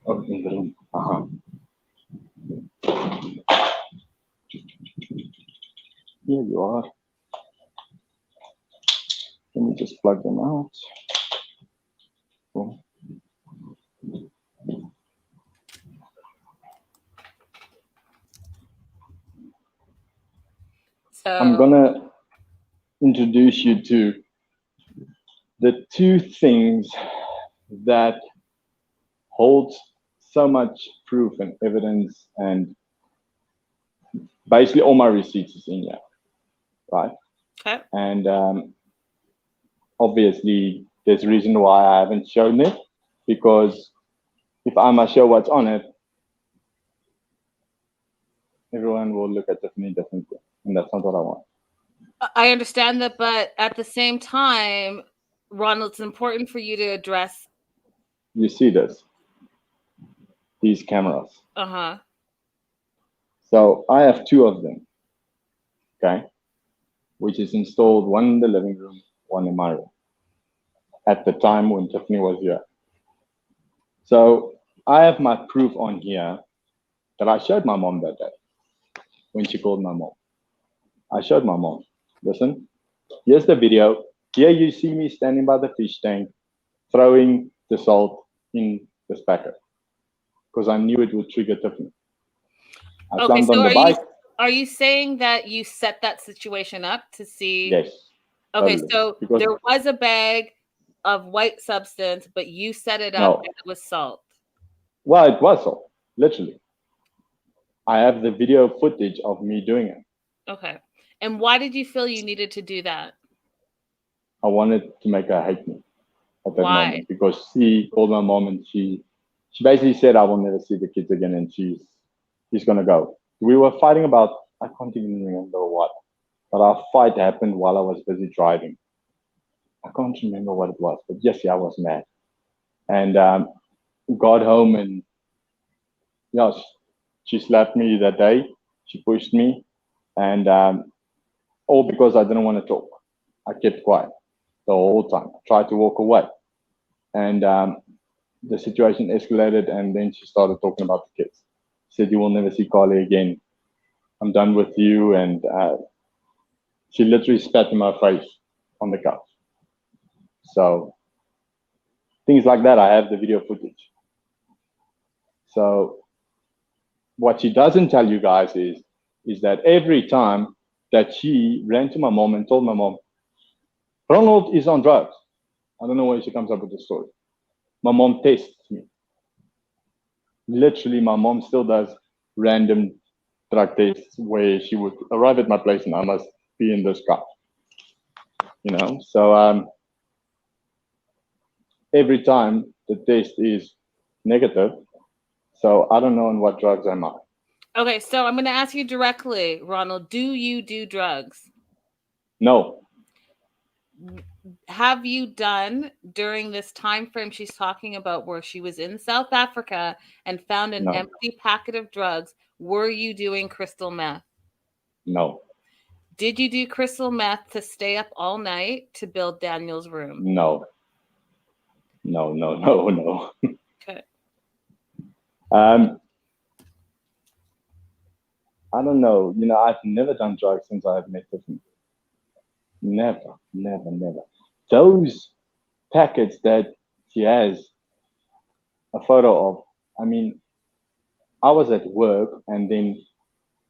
the in the room. Here you are. Let me just plug them out. Cool. I'm So gonna introduce you to the two things that holds so much proof and evidence, and basically all my receipts is in here, right? okay. And obviously there's a reason why I haven't shown it, because if I must show what's on it, everyone will look at Tiffany differently, and that's not what I want. I understand that, but at the same time, Ronald, it's important for you to address. You see this, these cameras. Uh-huh. So I have two of them, okay, which is installed, one in the living room, one in my room, at the time when Tiffany was here. So I have my proof on here that I showed my mom that day when she called my mom. I showed my mom, listen, here's the video. Here you see me standing by the fish tank, throwing the salt in this packet, because I knew it would trigger Tiffany. I Okay, jumped so on the bike. are you saying that you set that situation up to see? Yes. Okay, Totally. so Because there was a bag of white substance, but you set it up no, and it was salt. well, it was salt, literally. I have the video footage of me doing it. Okay. And why did you feel you needed to do that? I wanted to make her hate me at that Why? moment, because she called my mom and she basically said, I will never see the kids again, and she's gonna go. We were fighting about, I can't even remember what, but our fight happened while I was busy driving. I can't remember what it was, but yes, I was mad. And got home, and yeah, she slapped me that day. She pushed me, and all because I didn't want to talk. I kept quiet the whole time. I tried to walk away, and the situation escalated, and then she started talking about the kids. Said, "You will never see Carly again. I'm done with you." And she literally spat in my face on the couch. So things like that, I have the video footage. So what she doesn't tell you guys is that every time that she ran to my mom and told my mom, Ronald is on drugs. I don't know where she comes up with the story. My mom tests me. Literally, my mom still does random drug tests where she would arrive at my place and I must be in this car. You know, so every time the test is negative, so I don't know on what drugs am I. Okay, so I'm going to ask you directly, Ronald, do you do drugs? No. Have you done during this time frame she's talking about where she was in South Africa and found an empty packet of drugs? Were you doing crystal meth? No. Did you do crystal meth to stay up all night to build Daniel's room? No. No. Okay. I don't know. You know, I've never done drugs since I've met Tiffany. Never. Those packets that she has a photo of, I mean, I was at work, and then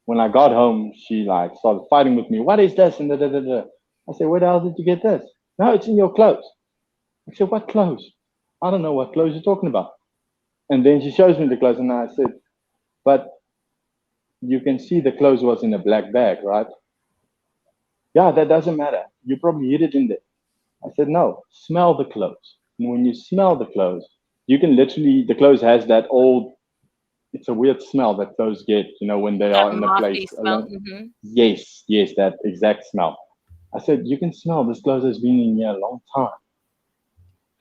when I got home, she like started fighting with me. What is this? And I said, where the hell did you get this? No, it's in your clothes. I said, what clothes? I don't know what clothes you're talking about. And then she shows me the clothes, and I said, but you can see the clothes was in a black bag, right? Yeah, that doesn't matter. You probably hid it in there. I said, no, smell the clothes. And when you smell the clothes, you can literally, the clothes has that old, it's a weird smell that clothes get, you know, when they That are in a place. smell. Mm-hmm. Yes, that exact smell. I said, you can smell this clothes has been in here a long time.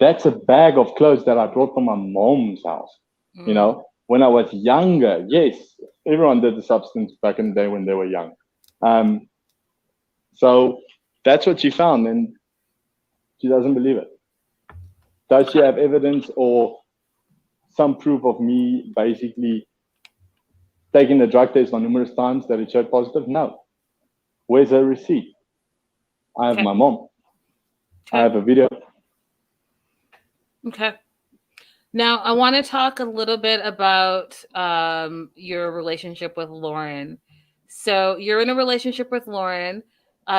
That's a bag of clothes that I brought from my mom's house. Mm. You know, when I was younger, yes, everyone did the substance back in the day when they were young. So that's what she found, and she doesn't believe it. Does she have evidence or some proof of me basically taking the drug test on numerous times that it showed positive? No. Where's her receipt? I have my mom. I have a video. Okay. Now, I want to talk a little bit about your relationship with Lauren. So you're in a relationship with Lauren.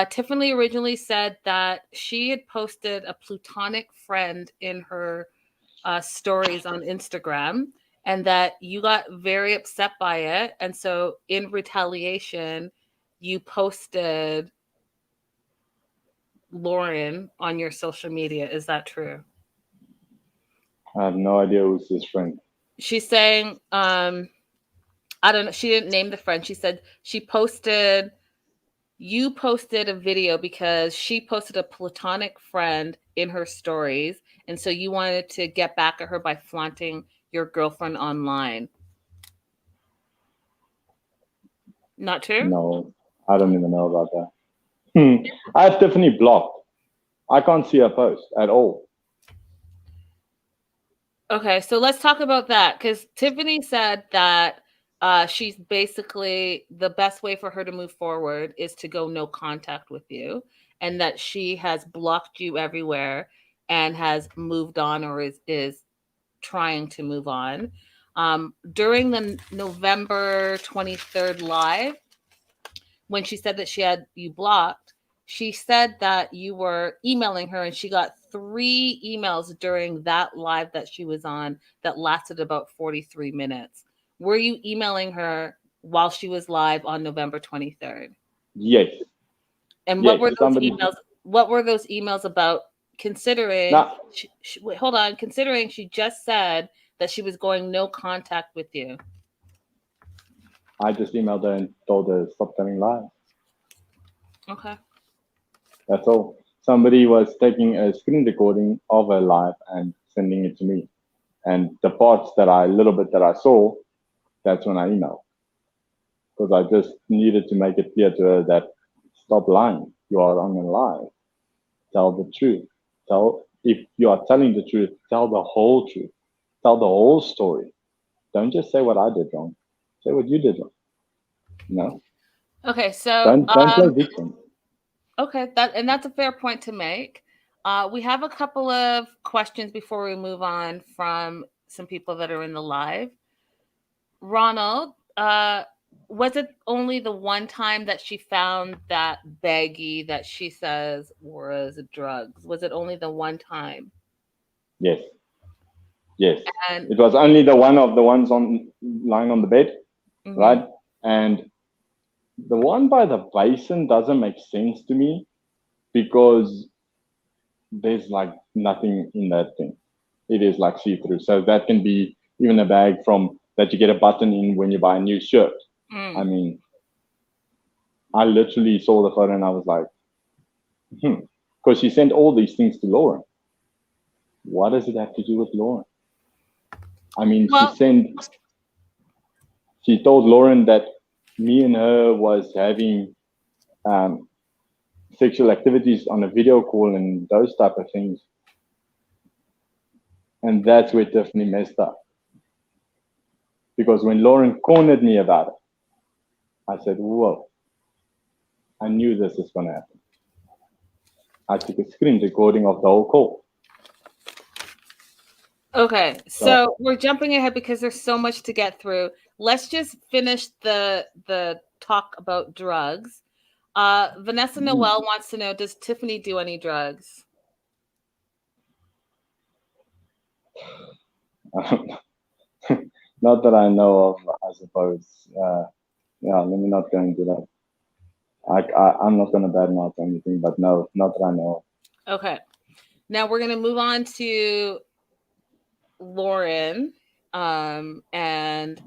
Tiffany originally said that she had posted a platonic friend in her stories on Instagram, and that you got very upset by it. And so in retaliation, you posted Lauren on your social media. Is that true? I have no idea who's this friend. She's saying, I don't know. She didn't name the friend. She said you posted a video because she posted a platonic friend in her stories. And so you wanted to get back at her by flaunting your girlfriend online. Not true? No, I don't even know about that. I have Tiffany blocked. I can't see her post at all. Okay, so let's talk about that, because Tiffany said that she's basically, the best way for her to move forward is to go no contact with you, and that she has blocked you everywhere and has moved on, or is trying to move on. During the November 23rd live, when she said that she had you blocked, she said that you were emailing her, and she got 3 emails during that live that she was on that lasted about 43 minutes. Were you emailing her while she was live on November 23rd? Yes. And what were those emails? What were those emails about? Considering, hold on, considering she just said that she was going no contact with you. I just emailed her and told her stop telling lies. Okay. That's all. Somebody was taking a screen recording of her live and sending it to me. And the parts little bit that I saw, that's when I emailed. Because I just needed to make it clear to her that stop lying. You are on a lie. Tell the truth. If you are telling the truth, tell the whole truth. tell the whole story. Don't just say what I did wrong. Say what you did wrong. No. Okay, so Don't play victim. okay, that's a fair point to make. We have a couple of questions before we move on from some people that are in the live. Ronald, was it only the one time that she found that baggie that she says was drugs? Was it only the one time? Yes. Yes. And It was only the one of the ones on lying on the bed, right? And the one by the basin doesn't make sense to me because there's like nothing in that thing. It is like see-through. So that can be even a bag from that you get a button in when you buy a new shirt. I mean, I literally saw the photo and I was like, because she sent all these things to Lauren. What does it have to do with Lauren? I mean, well, she told Lauren that me and her was having sexual activities on a video call and those type of things. And that's where Tiffany messed up. Because when Lauren cornered me about it, I said, whoa, I knew this was going to happen. I took a screen recording of the whole call. Okay, so we're jumping ahead because there's so much to get through. Let's just finish the talk about drugs. Vanessa Noel wants to know, does Tiffany do any drugs? Not that I know of, I suppose. Yeah, let me not go into that. I'm not going to badmouth anything, but no, not that I know of. Okay. Now we're going to move on to Lauren. And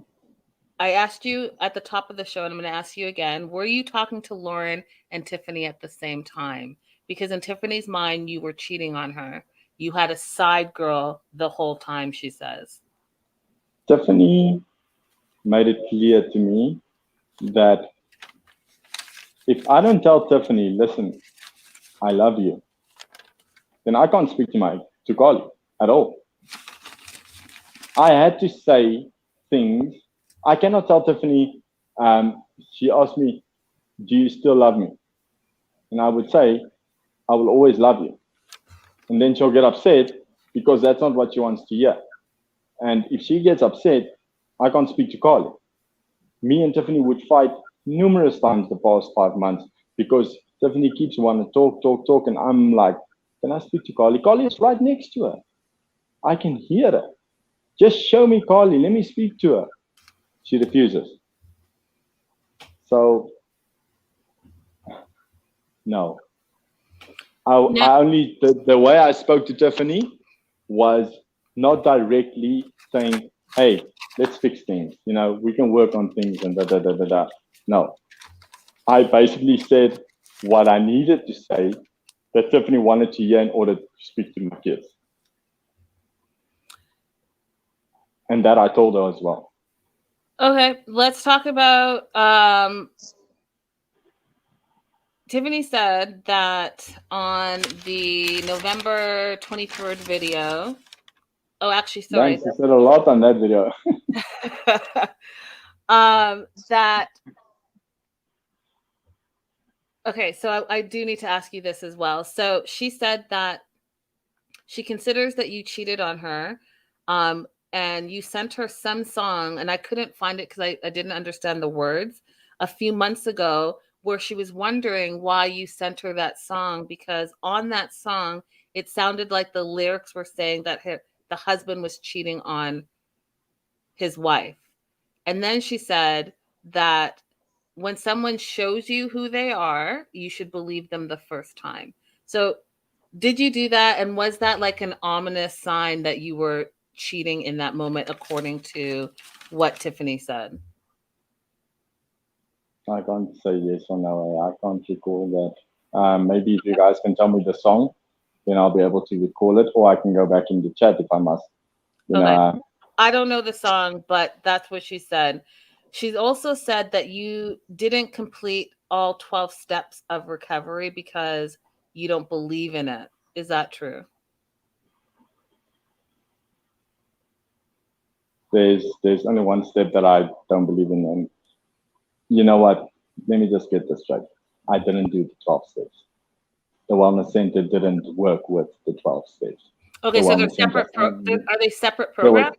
I asked you at the top of the show, and I'm going to ask you again, were you talking to Lauren and Tiffany at the same time? Because in Tiffany's mind, you were cheating on her. You had a side girl the whole time, she says. Tiffany made it clear to me that if I don't tell Tiffany, listen, I love you, then I can't speak to Carly at all. I had to say things. I cannot tell Tiffany, she asked me, do you still love me? And I would say, I will always love you. And then she'll get upset because that's not what she wants to hear. And if she gets upset, I can't speak to Carly. Me and Tiffany would fight numerous times the past 5 months because Tiffany keeps wanting to talk. And I'm like, can I speak to Carly? Carly is right next to her. I can hear her. Just show me Carly. Let me speak to her. She refuses. So, no. I only, the way I spoke to Tiffany was not directly saying, hey, let's fix things. You know, we can work on things and da. No. I basically said what I needed to say that Tiffany wanted to hear in order to speak to my kids. And that I told her as well. Okay, let's talk about Tiffany said that on the November 23rd video. Oh, actually, sorry. Thanks. She said a lot on that video. That okay, so I do need to ask you this as well. So she said that she considers that you cheated on her, and you sent her some song, and I couldn't find it because I didn't understand the words a few months ago, where she was wondering why you sent her that song, because on that song it sounded like the lyrics were saying that the husband was cheating on his wife. And then she said that when someone shows you who they are, you should believe them the first time. So did you do that? And was that like an ominous sign that you were cheating in that moment, according to what Tiffany said? I can't say yes or no. I can't recall that. Maybe if you guys can tell me the song, then I'll be able to recall it, or I can go back in the chat if I must. You know, I don't know the song, but that's what she said. She's also said that you didn't complete all 12 steps of recovery because you don't believe in it. Is that true? there's only one step that I don't believe in, and you know what? Let me just get this straight. I didn't do the 12 steps. The wellness center didn't work with the 12 steps. Okay, The so they're wellness center, separate. Are they separate there was- programs?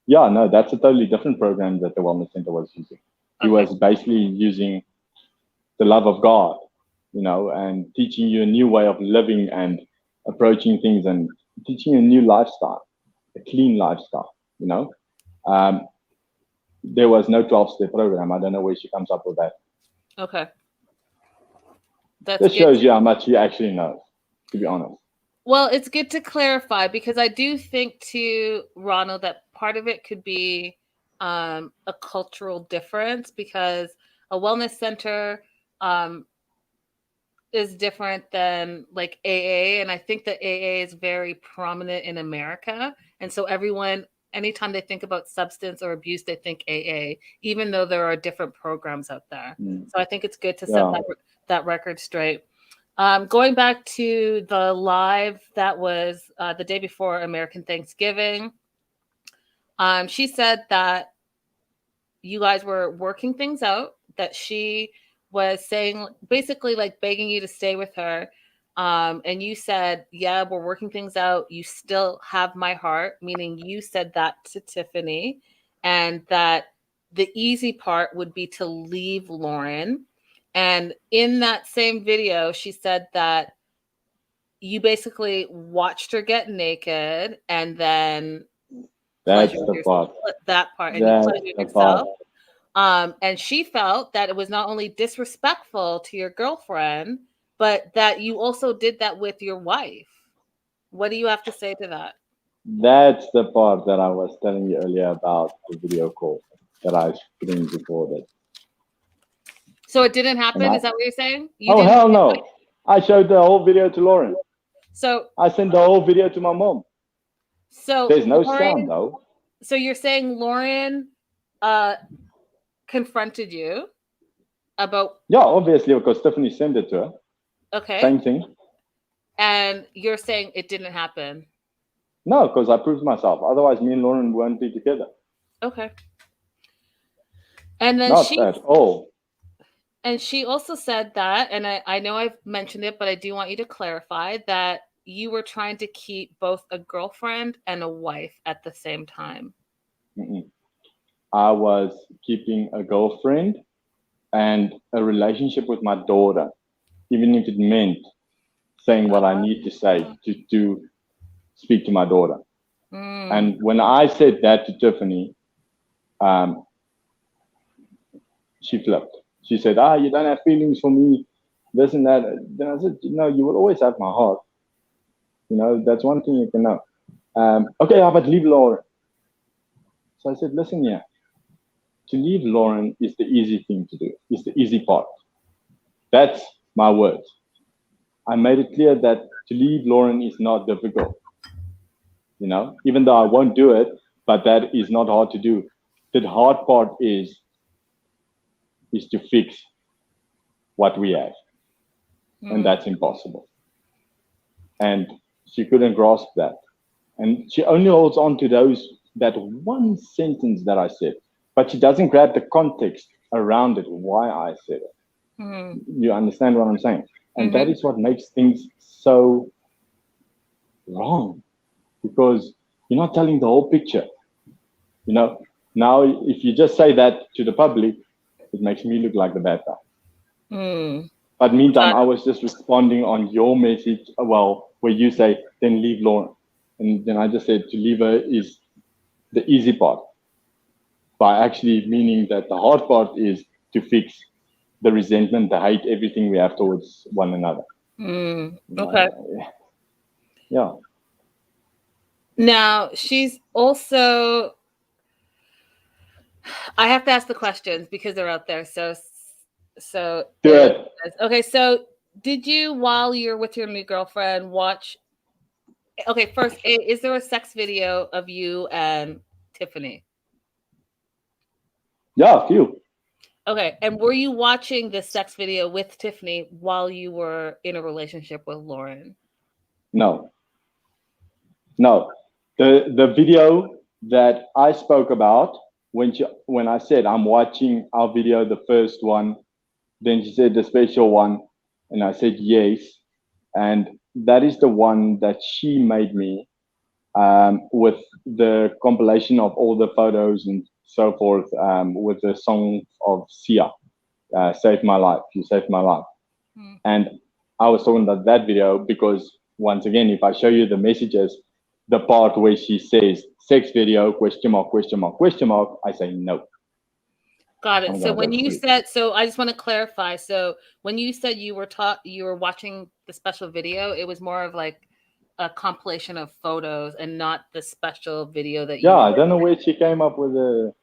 yeah, no, that's a totally different program that the wellness center was using. He Okay. was basically using the love of God, you know, and teaching you a new way of living and approaching things and teaching you a new lifestyle, a clean lifestyle, you know. There was no 12-step program. I don't know where she comes up with that. Okay. That's This good. shows you how much she actually knows, to be honest. Well, it's good to clarify because I do think too, Ronald, that part of it could be a cultural difference because a wellness center is different than like AA. And I think that AA is very prominent in America. And so everyone, anytime they think about substance or abuse, they think AA, even though there are different programs out there. So I think it's good to set that record straight. Going back to the live that was the day before American Thanksgiving, she said that you guys were working things out, that she was saying, basically like begging you to stay with her. And you said, yeah, we're working things out. You still have my heart, meaning you said that to Tiffany, and that the easy part would be to leave Lauren. And in that same video, she said that you basically watched her get naked and then That's the part. That part, and That's you pleasured the yourself. part. And she felt that it was not only disrespectful to your girlfriend, but that you also did that with your wife. What do you have to say to that? That's the part that I was telling you earlier about the video call that I screen recorded. So it didn't happen? Is that what you're saying? Hell no. I showed the whole video to Lauren. So I sent the whole video to my mom. So there's no sound though. So you're saying Lauren confronted you about? Yeah, obviously, because Tiffany sent it to her. Okay. Same thing. And you're saying it didn't happen? No, because I proved myself. Otherwise, me and Lauren won't be together. Okay. And then Not at all. And she also said that, and I know I've mentioned it, but I do want you to clarify that you were trying to keep both a girlfriend and a wife at the same time. I was keeping a girlfriend and a relationship with my daughter, even if it meant saying what I need to say to speak to my daughter. And when I said that to Tiffany, she flipped. She said, you don't have feelings for me, this and that. Then I said, no, you will always have my heart. You know, that's one thing you can know. Okay, but leave Lauren. So I said, listen here. To leave Lauren is the easy thing to do. It's the easy part. That's my words. I made it clear that to leave Lauren is not difficult. You know, even though I won't do it, but that is not hard to do. The hard part is to fix what we have. And that's impossible. And she couldn't grasp that. And she only holds on to that one sentence that I said, but she doesn't grab the context around it, why I said it. You understand what I'm saying? And that is what makes things so wrong, because you're not telling the whole picture. You know, now if you just say that to the public, it makes me look like the bad guy. But meantime, I was just responding on your message, where you say, then leave Lauren. And then I just said to leave her is the easy part, by actually meaning that the hard part is to fix the resentment, the hate, everything we have towards one another. Okay. Yeah. Now, she's also, I have to ask the questions because they're out there. So good. Okay, so did you, while you're with your new girlfriend, watch? Okay, first, is there a sex video of you and Tiffany? Yeah, a few. Okay, and were you watching the sex video with Tiffany while you were in a relationship with Lauren? No. The video that I spoke about when I said I'm watching our video, the first one. Then she said the special one, and I said yes. And that is the one that she made me with the compilation of all the photos and so forth, with the song of Sia, Save My Life, You Saved My Life. Mm. And I was talking about that video because, once again, if I show you the messages, the part where she says sex video, question mark, question mark, question mark, I say no. Got it. I'm So gonna when go you sleep. said, so I just want to clarify. So when you said you were watching the special video, it was more of like a compilation of photos and not the special video that you Yeah, were. I don't know where she came up with it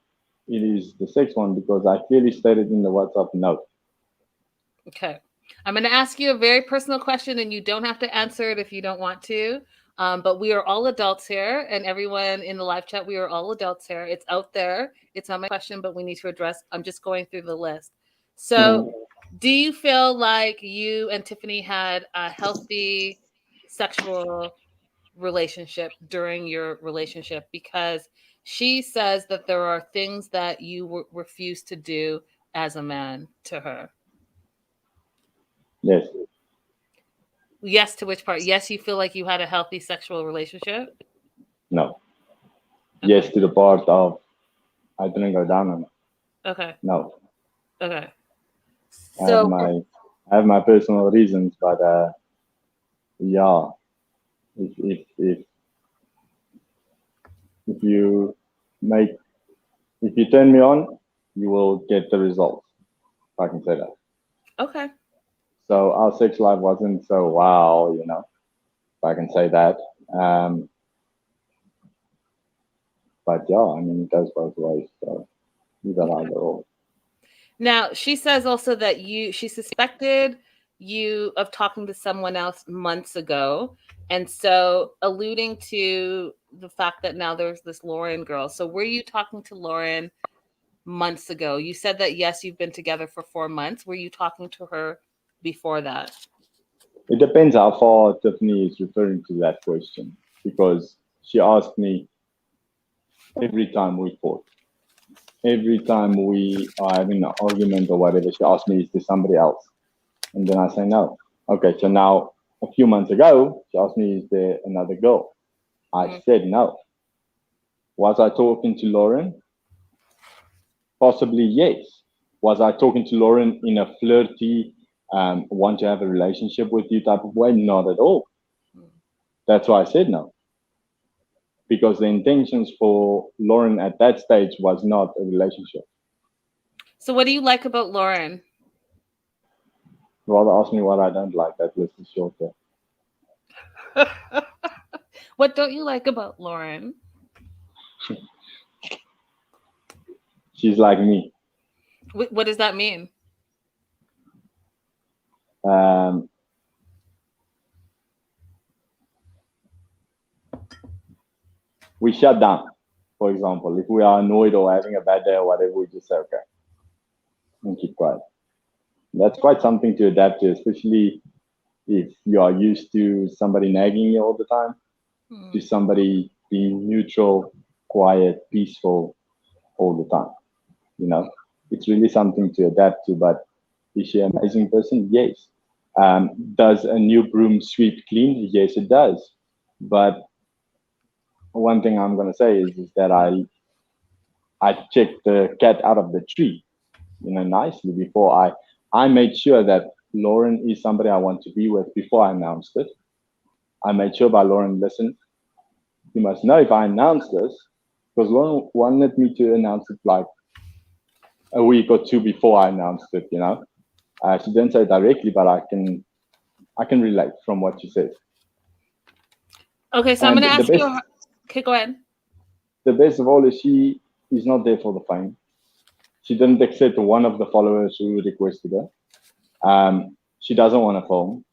is the sex one because I clearly stated in the WhatsApp no. Okay. I'm going to ask you a very personal question, and you don't have to answer it if you don't want to. But we are all adults here, and everyone in the live chat, we are all adults here. It's out there. It's not my question, but we need to address. I'm just going through the list. So, do you feel like you and Tiffany had a healthy sexual relationship during your relationship? Because she says that there are things that you refuse to do as a man to her. Yes. Yes to which part? Yes, you feel like you had a healthy sexual relationship? No. Okay. Yes to the part of I didn't go down on it. Okay. No. Okay. I have So my personal reasons, but yeah, if you make if you turn me on, you will get the results. If I can say that. okay. So our sex life wasn't so wow, if I can say that. But yeah, I mean, it goes both ways. So either either or. Now, she says also that she suspected you of talking to someone else months ago. And so alluding to the fact that now there's this Lauren girl. So were you talking to Lauren months ago? You said that, yes, you've been together for 4 months. Were you talking to her before that? It depends how far Tiffany is referring to that question because she asked me every time we fought. Every time we are having an argument or whatever, she asks me, is there somebody else? And then I say no. Okay, so now a few months ago, she asked me, is there another girl? I said no. Was I talking to Lauren? Possibly yes. Was I talking to Lauren in a flirty, want to have a relationship with you type of way? Not at all. That's why I said no. Because the intentions for Lauren at that stage was not a relationship. So what do you like about Lauren? Rather ask me what I don't like. That list is shorter. What don't you like about Lauren? She's like me. What does that mean? We shut down. For example, if we are annoyed or having a bad day or whatever, we just say okay and keep quiet. That's quite something to adapt to, especially if you are used to somebody nagging you all the time, to somebody being neutral, quiet, peaceful all the time. It's really something to adapt to. But is she an amazing person? Yes. Does a new broom sweep clean? Yes, it does. But one thing I'm going to say is that I checked the cat out of the tree, nicely before I made sure that Lauren is somebody I want to be with before I announced it. I made sure by Lauren, listen, you must know if I announce this, because Lauren wanted me to announce it like a week or two before I announced it, She didn't say it directly, but I can relate from what she says. Okay, so I'm going to ask you. Okay, go ahead. The best of all is she is not there for the fame. She didn't accept one of the followers who requested her. She doesn't want to film,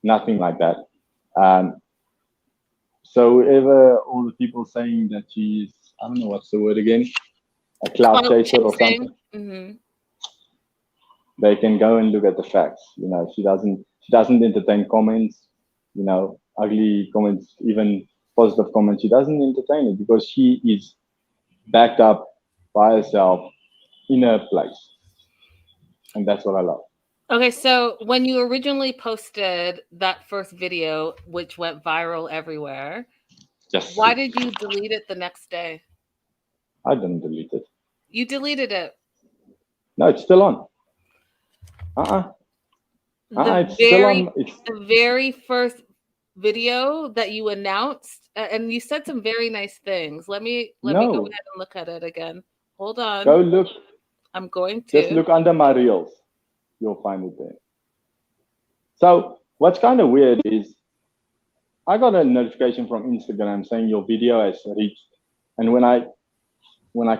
nothing like that. So ever all the people saying that she's, I don't know what's the word again, a cloud chaser or something, they can go and look at the facts. She doesn't entertain comments, ugly comments, even positive comments. She doesn't entertain it because she is backed up by herself in her place. And that's what I love. Okay, so when you originally posted that first video, which went viral everywhere, Just why did you delete it the next day? I didn't delete it. You deleted it. No, it's still on. It's still on. The very first video that you announced, and you said some very nice things. Let me go ahead and look at it again. Hold on. Go look. I'm going to. Just look under my reels. You'll find it there. So what's kind of weird is I got a notification from Instagram saying your video has reached, and when I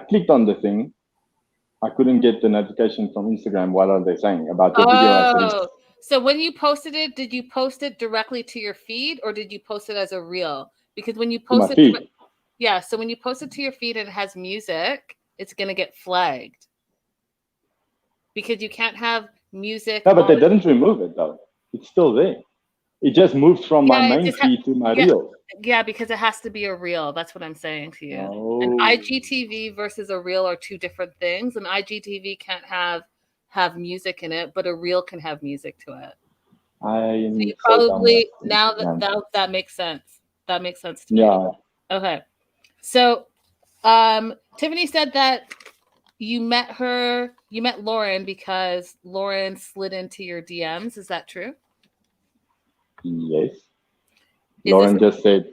clicked on the thing, I couldn't get the notification from Instagram. What are they saying about your video has reached? So when you posted it, did you post it directly to your feed or did you post it as a reel? Because when you post it, yeah, so when you post it to your feed and it has music, it's going to get flagged. Because you can't have music. No, but they didn't remove it though. It's still there. It just moved from my main feed to my reel. Yeah, because it has to be a reel. That's what I'm saying to you. Oh. An IGTV versus a reel are two different things. An IGTV can't have music in it, but a reel can have music to it. So you probably that makes sense. That makes sense to me. Yeah. Okay. So Tiffany said that you met Lauren because Lauren slid into your DMs. Is that true? Yes. Lauren just said,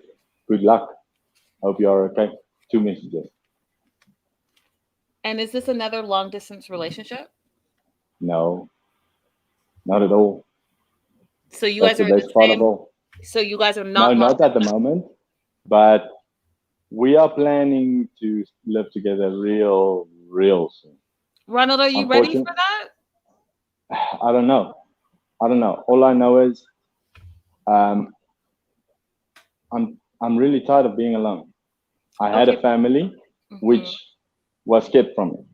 "Good luck. Hope you are okay." 2 messages. And is this another long distance relationship? No, not at all. So you guys are in the same. So you guys are not. No, not at the moment, but we are planning to live together real soon. Ronald, are you ready for that? I don't know. All I know is, I'm really tired of being alone. I had a family, which was kept from me.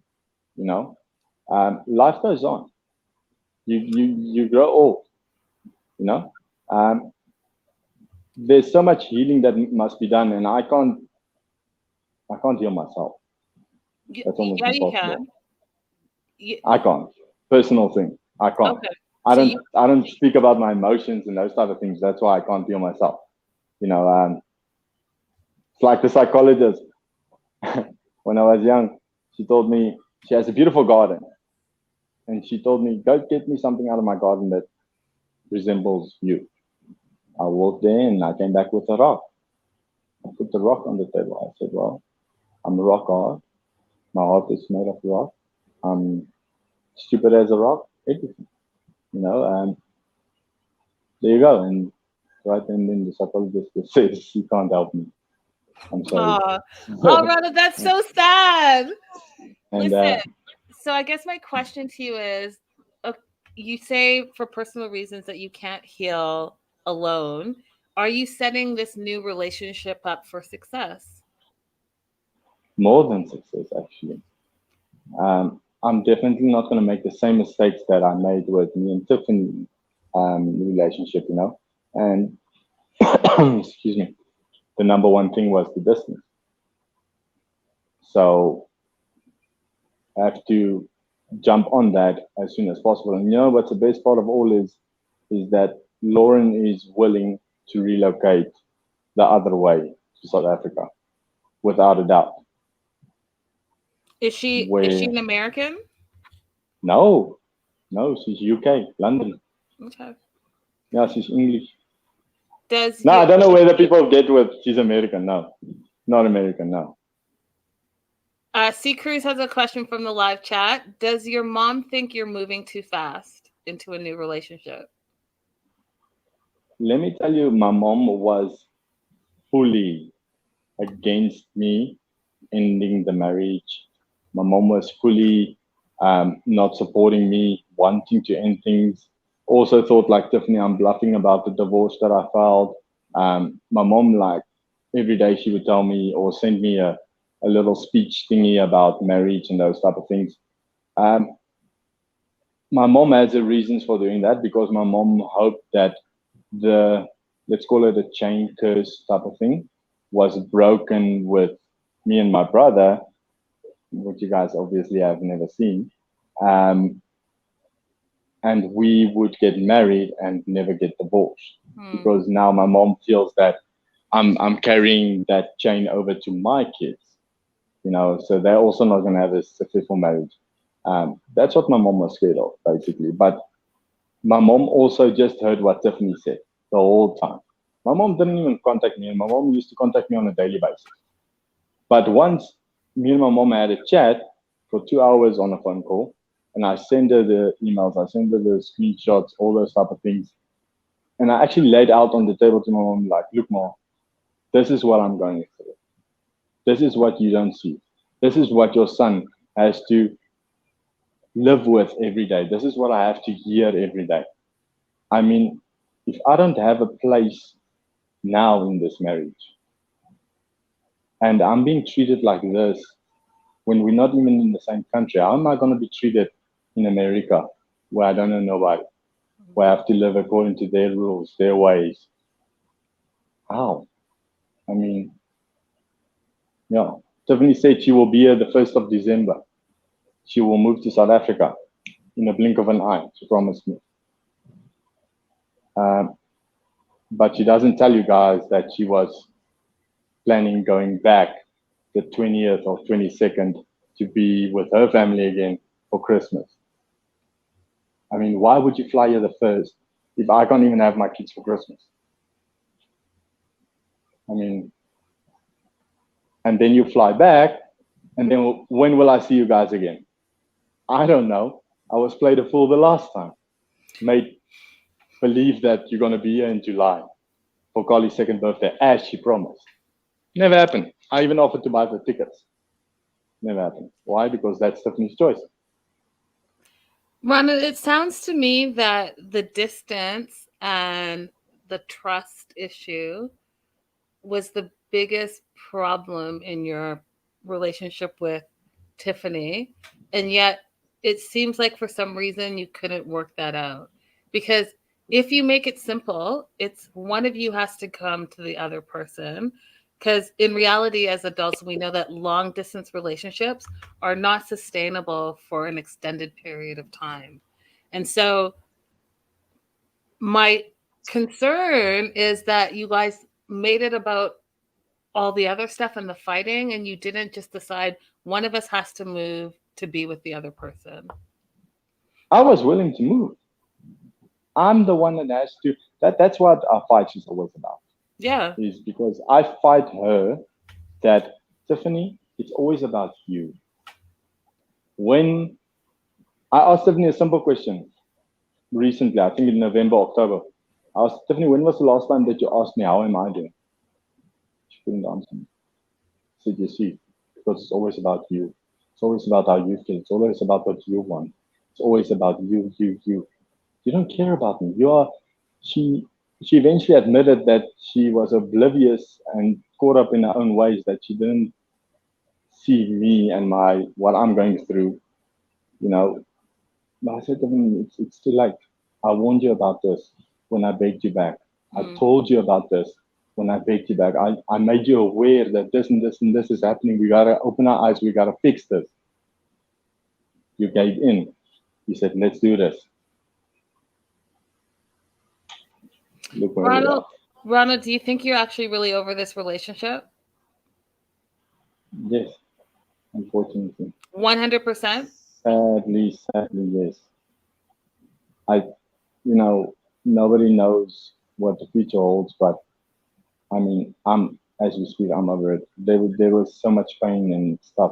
You know, life goes on. You grow old. You know, there's so much healing that must be done, and I can't heal myself. That's almost impossible. I can't. Personal thing. I can't. Okay. I don't speak about my emotions and those type of things. That's why I can't heal myself. You know, it's like the psychologist. When I was young, she told me she has a beautiful garden, and she told me, "Go get me something out of my garden that resembles you." I walked there and I came back with a rock. I put the rock on the table. I said, "Well, I'm a rock art. My heart is made of rock. I'm stupid as a rock. Everything, you know." And there you go. And right then the psychologist says she can't help me. I'm sorry. Oh, Ronald, that's so sad. And, listen, so I guess my question to you is, you say for personal reasons that you can't heal alone. Are you setting this new relationship up for success? More than success, actually. I'm definitely not going to make the same mistakes that I made with me and Tiffany relationship, you know. And excuse me, the number one thing was the distance. So I have to jump on that as soon as possible. And you know what's the best part of all is that Lauren is willing to relocate the other way to South Africa, without a doubt. Is she an American? No, she's UK, London. Okay. Yeah, she's English. I don't know whether people get with she's American. No, not American. No. C. Cruz has a question from the live chat. Does your mom think you're moving too fast into a new relationship? Let me tell you, my mom was fully against me ending the marriage. My mom was fully not supporting me, wanting to end things. Also thought like, Tiffany, I'm bluffing about the divorce that I filed. My mom, like, every day she would tell me or send me a little speech thingy about marriage and those type of things. My mom has her reasons for doing that, because my mom hoped that let's call it a chain curse type of thing, was broken with me and my brother, which you guys obviously have never seen. And we would get married and never get divorced because now my mom feels that I'm carrying that chain over to my kids, so they're also not going to have a successful marriage. That's what my mom was scared of, basically. But my mom also just heard what Tiffany said the whole time. My mom didn't even contact me, and my mom used to contact me on a daily basis. But once me and my mom had a chat for 2 hours on a phone call, and I sent her the emails, I sent her the screenshots, all those type of things. And I actually laid out on the table to my mom, like, look, Mom, this is what I'm going through. This is what you don't see. This is what your son has to live with every day. This is what I have to hear every day. I mean, if I don't have a place now in this marriage, and I'm being treated like this when we're not even in the same country, how am I going to be treated in America where I don't know nobody, where I have to live according to their rules, their ways? How? I mean, yeah. Tiffany said she will be here the 1st of December. She will move to South Africa in a blink of an eye, she promised me. But she doesn't tell you guys that she was planning going back the 20th or 22nd to be with her family again for Christmas. I mean, why would you fly here the 1st if I can't even have my kids for Christmas? I mean, and then you fly back, and then when will I see you guys again? I don't know. I was played a fool the last time. Made believe that you're going to be here in July for Carly's 2nd birthday, as she promised. Never happened. I even offered to buy the tickets. Never happened. Why? Because that's Tiffany's choice. Ronald, it sounds to me that the distance and the trust issue was the biggest problem in your relationship with Tiffany. And yet it seems like for some reason you couldn't work that out. Because if you make it simple, it's one of you has to come to the other person. Because in reality, as adults, we know that long distance relationships are not sustainable for an extended period of time. And so my concern is that you guys made it about all the other stuff and the fighting, and you didn't just decide one of us has to move to be with the other person. I was willing to move. I'm the one that has to. That's what our fight is always about. Yeah. Is because I fight her that, Tiffany, it's always about you. When I asked Tiffany a simple question recently, I think in November, October, I asked Tiffany, when was the last time that you asked me, how am I doing? She couldn't answer me. I said, you see, because it's always about you. It's always about how you feel. It's always about what you want. It's always about you. You don't care about me. She eventually admitted that she was oblivious and caught up in her own ways, that she didn't see me and what I'm going through, But I said to him, it's too late. I warned you about this when I begged you back. I told you about this when I begged you back. I made you aware that this and this and this is happening. We got to open our eyes. We got to fix this. You gave in. You said, let's do this. Look where we are. Ronald, do you think you're actually really over this relationship? Yes, unfortunately. 100%? Sadly, yes. Nobody knows what the future holds, but I mean, as we speak, I'm over it. There was so much pain and stuff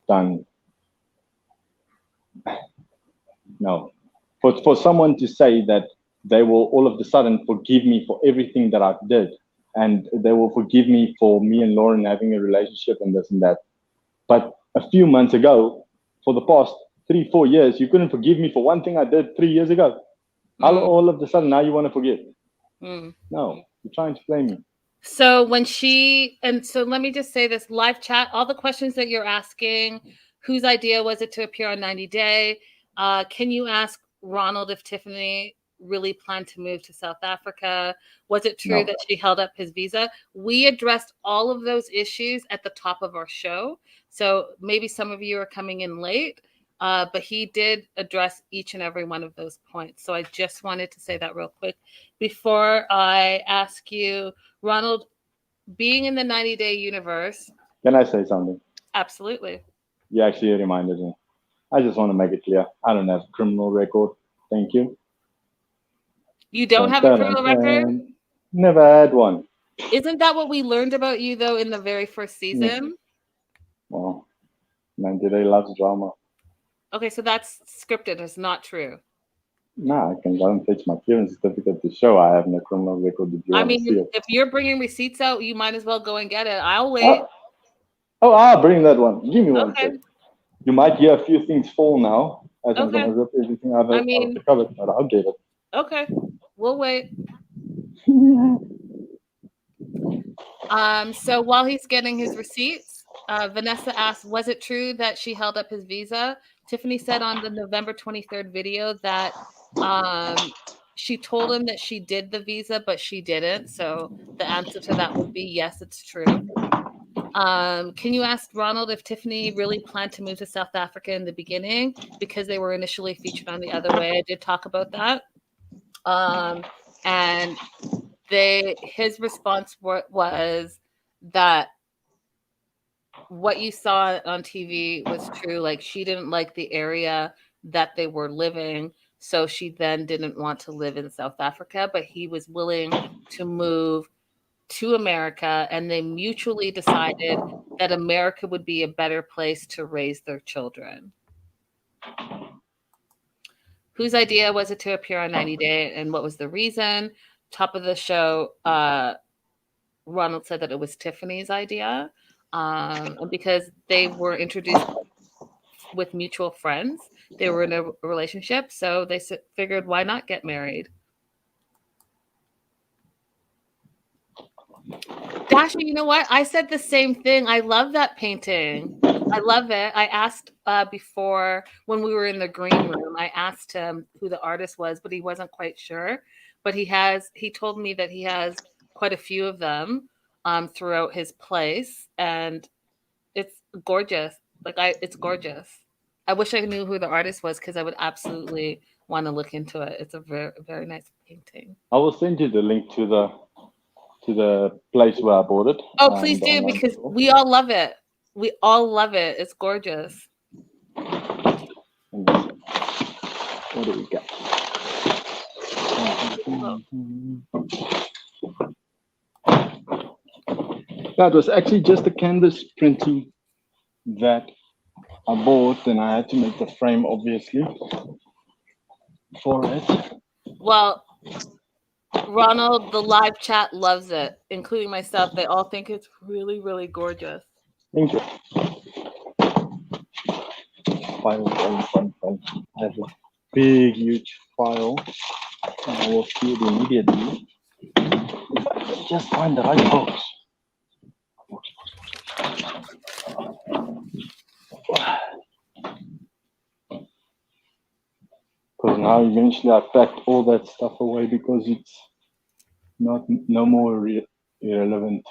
done. No, for someone to say that they will all of a sudden forgive me for everything that I did, and they will forgive me for me and Lauren having a relationship and this and that. But a few months ago, for the past 3-4 years, you couldn't forgive me for one thing I did 3 years ago. All of a sudden now you want to forgive? No, you're trying to blame me. So so let me just say this, live chat, all the questions that you're asking, whose idea was it to appear on 90 Day? Can you ask Ronald if Tiffany really planned to move to South Africa? Was it true No. that she held up his visa? We addressed all of those issues at the top of our show. So maybe some of you are coming in late, but he did address each and every one of those points. So I just wanted to say that real quick before I ask you, Ronald, being in the 90-day universe. Can I say something? Absolutely. You actually reminded me. I just want to make it clear. I don't have a criminal record. Thank you. You don't have a criminal record? Never had one. Isn't that what we learned about you, though, in the very first season? Well, 90-day loves drama. Okay, so that's scripted. It's not true. Nah, I can go and fetch my clearance certificate to show I have no criminal record. If you want to see it. If you're bringing receipts out, you might as well go and get it. I'll wait. I'll bring that one. Give me one Okay. sec. You might hear a few things fall now, as I'm going to rip everything out of the cupboard, but I'll get it. Okay, we'll wait. So while he's getting his receipts, Vanessa asked, was it true that she held up his visa? Tiffany said on the November 23rd video that she told him that she did the visa, but she didn't. So the answer to that would be yes, it's true. Can you ask Ronald if Tiffany really planned to move to South Africa in the beginning because they were initially featured on The Other Way? I did talk about that. And his response was that what you saw on TV was true. Like, she didn't like the area that they were living, so she then didn't want to live in South Africa, but he was willing to move to America, and they mutually decided that America would be a better place to raise their children. Whose idea was it to appear on 90 Day, and what was the reason? Top of the show, Ronald said that it was Tiffany's idea, because they were introduced with mutual friends. They were in a relationship, so they figured, why not get married? Dasha, you know what? I said the same thing. I love that painting. I love it. I asked before, when we were in the green room, I asked him who the artist was, but he wasn't quite sure. But he told me that he has quite a few of them throughout his place, and it's gorgeous. It's gorgeous. I wish I knew who the artist was, because I would absolutely want to look into it. It's a very, very nice painting. I will send you the link to the place where I bought it. Oh, please do, because we all love it. We all love it. It's gorgeous. What do we got? That was actually just a canvas printing that I bought, and I had to make the frame, obviously, for it. Well, Ronald, the live chat loves it, including myself. They all think it's really, really gorgeous. Thank you. File. I have a big, huge file, and I will see it immediately. If I can just find the right box. Because now eventually I packed all that stuff away because it's no more irrelevant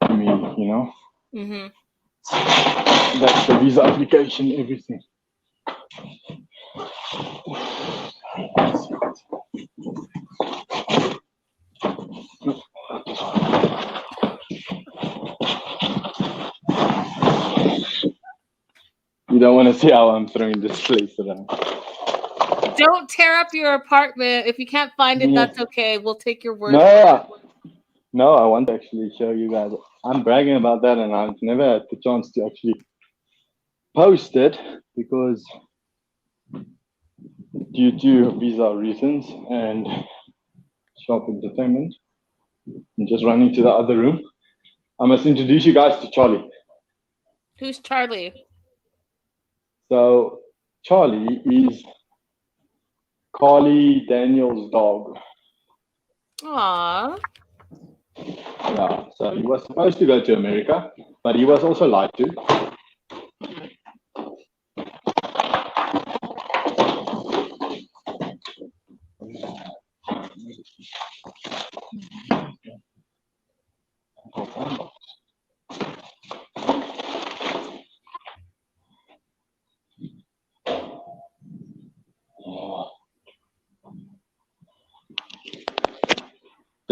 to me, you know. Mm-hmm. That's the visa application, everything. You don't want to see how I'm throwing this place around. Don't tear up your apartment. If you can't find it, that's okay. We'll take your word. No, I want to actually show you guys. I'm bragging about that, and I've never had the chance to actually post it because due to visa reasons and shop entertainment. I'm just running to the other room. I must introduce you guys to Charlie. Who's Charlie? So Charlie is Carly Daniel's dog. Aww. Yeah, so he was supposed to go to America, but he was also lied to.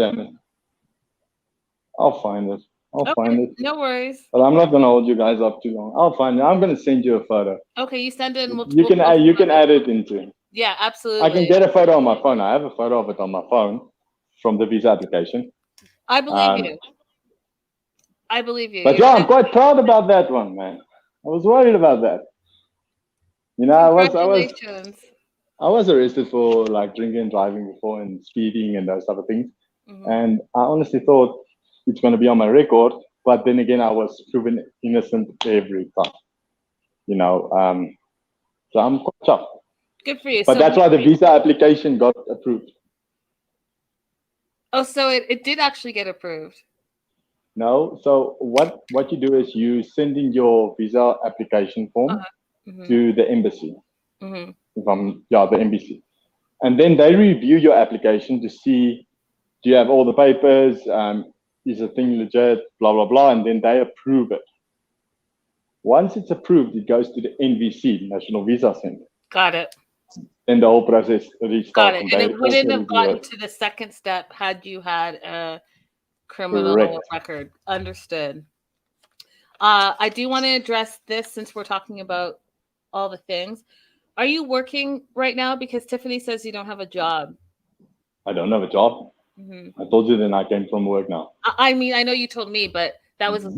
Damn it. I'll find it. I'll find it. No worries. But I'm not gonna hold you guys up too long. I'll find it. I'm gonna send you a photo. Okay, you send it and You can add it into. Yeah, absolutely. I can get a photo on my phone. I have a photo of it on my phone from the visa application. I believe you. I believe you. But yeah, I'm quite proud about that one, man. I was worried about that. You know, I was arrested for like drinking and driving before and speeding and those type of things. Mm-hmm. And I honestly thought it's going to be on my record, but then again, I was proven innocent every time. You know, so I'm quite shocked. Good for you. But that's why the visa application got approved. Oh, so it did actually get approved. No, so what you do is you send in your visa application form to the embassy. Mm-hmm. The embassy, and then they review your application to see do you have all the papers, is the thing legit, blah blah blah, and then they approve it. Once it's approved, it goes to the NVC, National Visa Center. Got it. Then the whole process restarts. Got it. And it wouldn't have gotten to the second step had you had a criminal record. Understood. I do want to address this since we're talking about all the things. Are you working right now? Because Tiffany says you don't have a job. I don't have a job. Mm-hmm. I told you then I came from work now. I mean, I know you told me, but that wasn't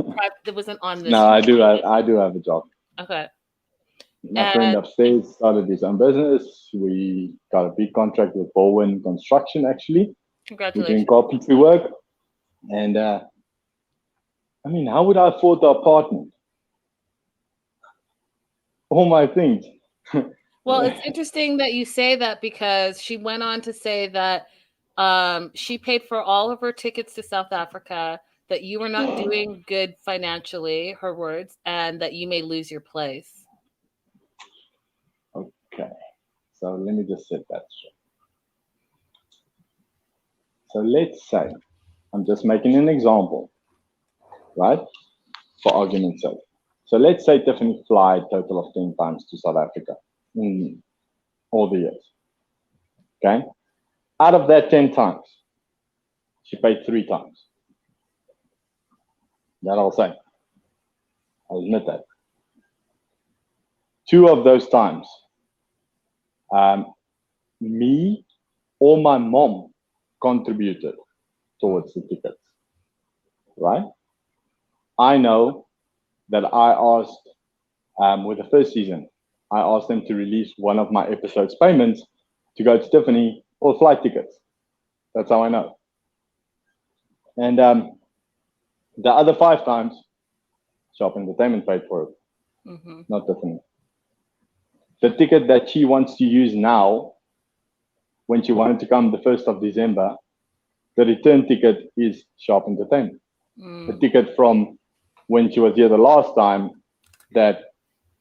on this. No, I do have a job. Okay. My friend upstairs started his own business. We got a big contract with Bowen Construction, actually. Congratulations. We're doing carpentry work. And, I mean, how would I afford the apartment? All my things. Well, it's interesting that you say that because she went on to say that she paid for all of her tickets to South Africa, that you were not doing good financially, her words, and that you may lose your place. Okay. So let me just set that straight. So let's say, I'm just making an example, right? For argument's sake. So let's say Tiffany fly a total of 10 times to South Africa in all the years. Okay? Out of that 10 times, she paid 3 times. That I'll say. I'll admit that. 2 of those times, me or my mom contributed towards the tickets. Right? I know that I asked, with the first season, I asked them to release one of my episode's payments to go to Tiffany for flight tickets. That's how I know. And the other 5 times, Shop Entertainment paid for it, not Tiffany. The ticket that she wants to use now, when she wanted to come the 1st of December, the return ticket is Shop Entertainment. The ticket from when she was here the last time that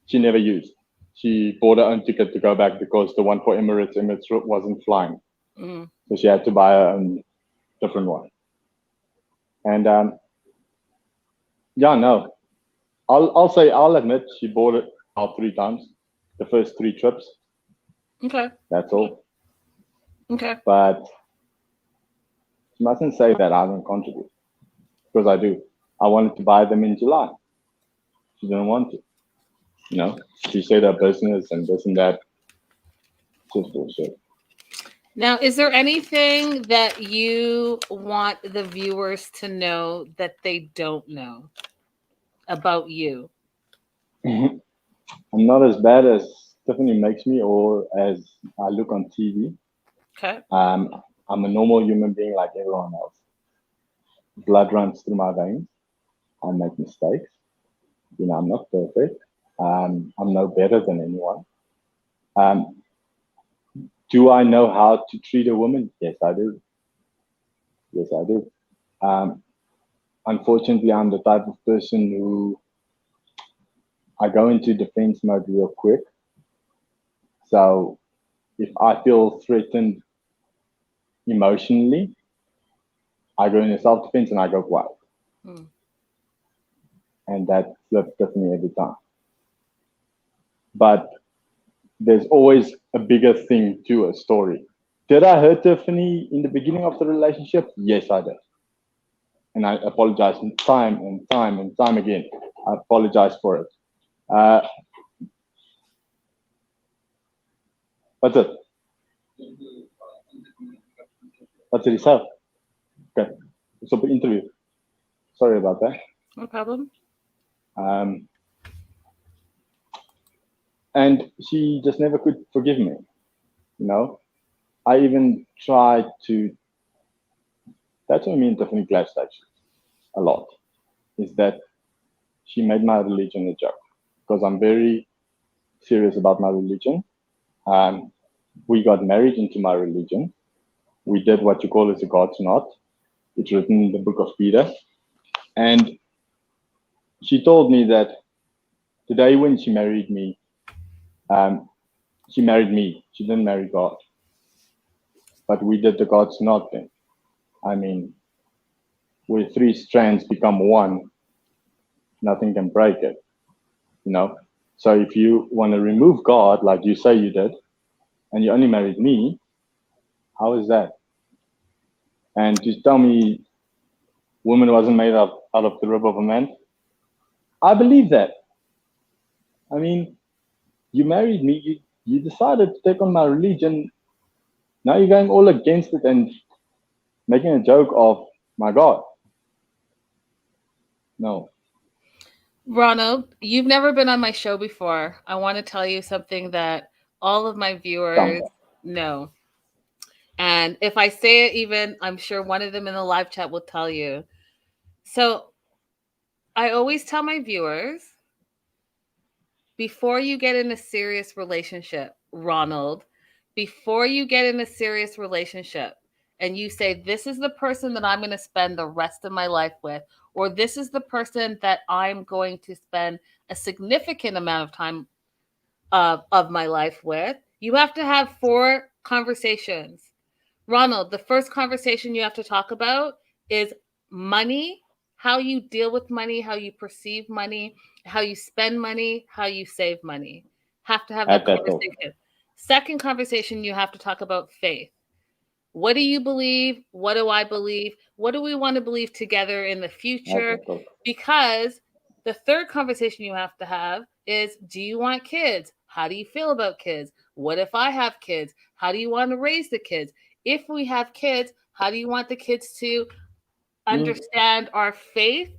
she never used. She bought her own ticket to go back because the one for Emirates wasn't flying. So she had to buy her own different one. And I'll admit she bought it out 3 times, the first 3 trips. Okay. That's all. Okay. But she mustn't say that I don't contribute, because I do. I wanted to buy them in July. She didn't want to. You know, she said her business and this and that. Just bullshit. Now, is there anything that you want the viewers to know that they don't know about you? I'm not as bad as Tiffany makes me or as I look on TV. Okay. I'm a normal human being like everyone else. Blood runs through my veins. I make mistakes. You know, I'm not perfect. I'm no better than anyone. Do I know how to treat a woman? Yes, I do. Yes, I do. Unfortunately, I'm the type of person who I go into defense mode real quick. So if I feel threatened emotionally, I go into self-defense and I go wild. And that flips Tiffany every time. But there's always a bigger thing to a story. Did I hurt Tiffany in the beginning of the relationship? Yes, I did. And I apologize time and time and time again. I apologize for it. What's it? Wat het jy sê? Okay. It's op 'n interview. Sorry about that. No problem. And she just never could forgive me. You know, I even tried to. That's what I mean, Tiffany clashed actually a lot. Is that she made my religion a joke because I'm very serious about my religion. We got married into my religion. We did what you call as a God's knot. It's written in the book of Peter. And she told me that today when she married me, she married me. She didn't marry God. But we did the God's knot thing. I mean, where 3 strands become one, nothing can break it, you know? So if you want to remove God, like you say you did, and you only married me, how is that? And to tell me woman wasn't made out of the rib of a man, I believe that. I mean, you married me, you decided to take on my religion, now you're going all against it and making a joke of my God. No. Ronald, you've never been on my show before. I want to tell you something that all of my viewers know. And if I say it even, I'm sure one of them in the live chat will tell you. So I always tell my viewers, before you get in a serious relationship, Ronald, before you get in a serious relationship and you say, this is the person that I'm going to spend the rest of my life with, or this is the person that I'm going to spend a significant amount of time of my life with, you have to have 4 conversations. Ronald, the first conversation you have to talk about is money, how you deal with money, how you perceive money, how you spend money, how you save money. Have to have that conversation. Second conversation, you have to talk about faith. What do you believe? What do I believe? What do we want to believe together in the future? Because the third conversation you have to have is, do you want kids? How do you feel about kids? What if I have kids? How do you want to raise the kids? If we have kids, how do you want the kids to understand our faith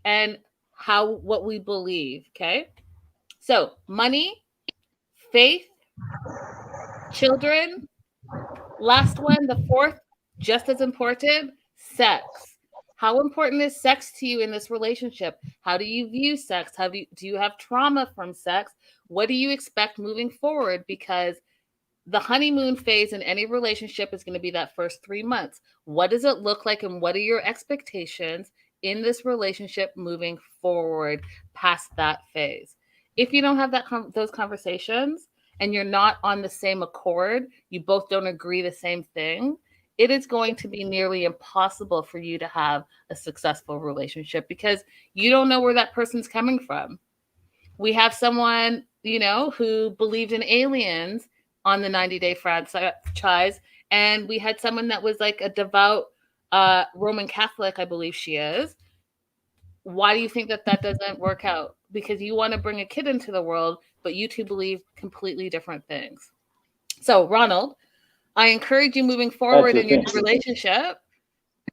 and what we believe? Okay. So money, faith, children. Last one, the fourth, just as important, sex. How important is sex to you in this relationship? How do you view sex? Do you have trauma from sex? What do you expect moving forward? Because the honeymoon phase in any relationship is going to be that first 3 months. What does it look like, and what are your expectations in this relationship moving forward past that phase? If you don't have those conversations and you're not on the same accord, you both don't agree the same thing, it is going to be nearly impossible for you to have a successful relationship because you don't know where that person's coming from. We have someone, who believed in aliens on the 90-day franchise, and we had someone that was like a devout Roman Catholic, I believe she is. Why do you think that doesn't work out? Because you want to bring a kid into the world, but you two believe completely different things. So, Ronald, I encourage you moving forward in your relationship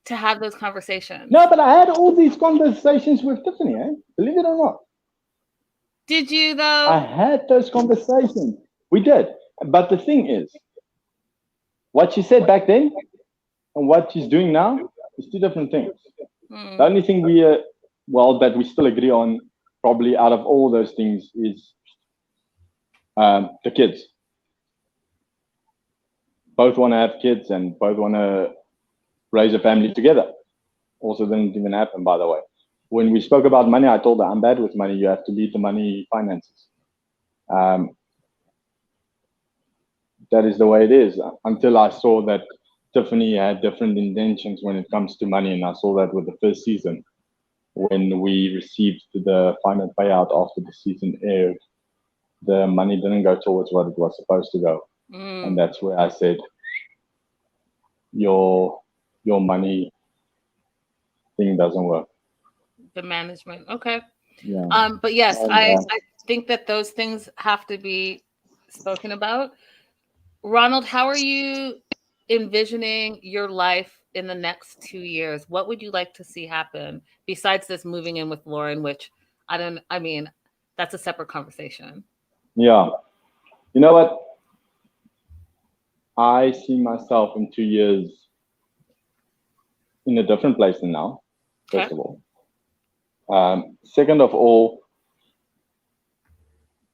to have those conversations. No, but I had all these conversations with Tiffany, believe it or not. Did you, though? I had those conversations. We did. But the thing is, what she said back then and what she's doing now is 2 different things. The only thing that we still agree on, probably out of all those things, is the kids. Both want to have kids and both want to raise a family together. Also didn't even happen, by the way. When we spoke about money, I told her, I'm bad with money. You have to lead the money finances. That is the way it is. Until I saw that Tiffany had different intentions when it comes to money. And I saw that with the first season. When we received the final payout after the season aired, the money didn't go towards what it was supposed to go. And that's where I said, your money thing doesn't work. The management. Okay. Yeah. But yes, And, I think that those things have to be spoken about. Ronald, how are you envisioning your life in the next 2 years? What would you like to see happen besides this moving in with Lauren, which I mean, that's a separate conversation. yeah. You know what? I see myself in 2 years in a different place than now, first Okay. of all. Second of all,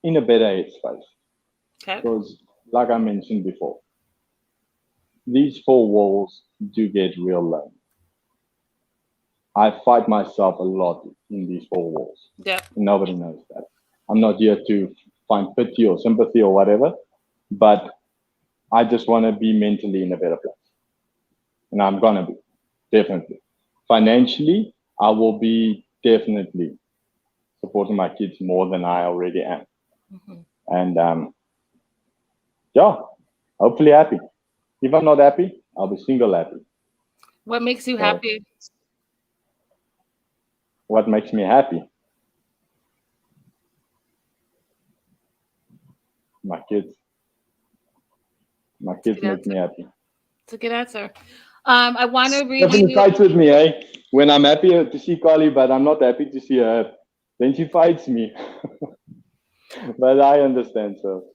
in a better headspace. Okay. Because, like I mentioned before, these four walls do get real lonely. I fight myself a lot in these four walls. Yeah. Nobody knows that. I'm not here to find pity or sympathy or whatever, but I just want to be mentally in a better place. And I'm going to be, definitely. Financially, I will be definitely supporting my kids more than I already am. Mm-hmm. And yeah, hopefully happy. If I'm not happy, I'll be single happy. What makes you So, happy? what makes me happy? My kids. My kids make me happy. It's a good answer. I want to read Tiffany you. fights with me, eh? When I'm happy to see Carly, but I'm not happy to see her, then she fights me. But I understand, so.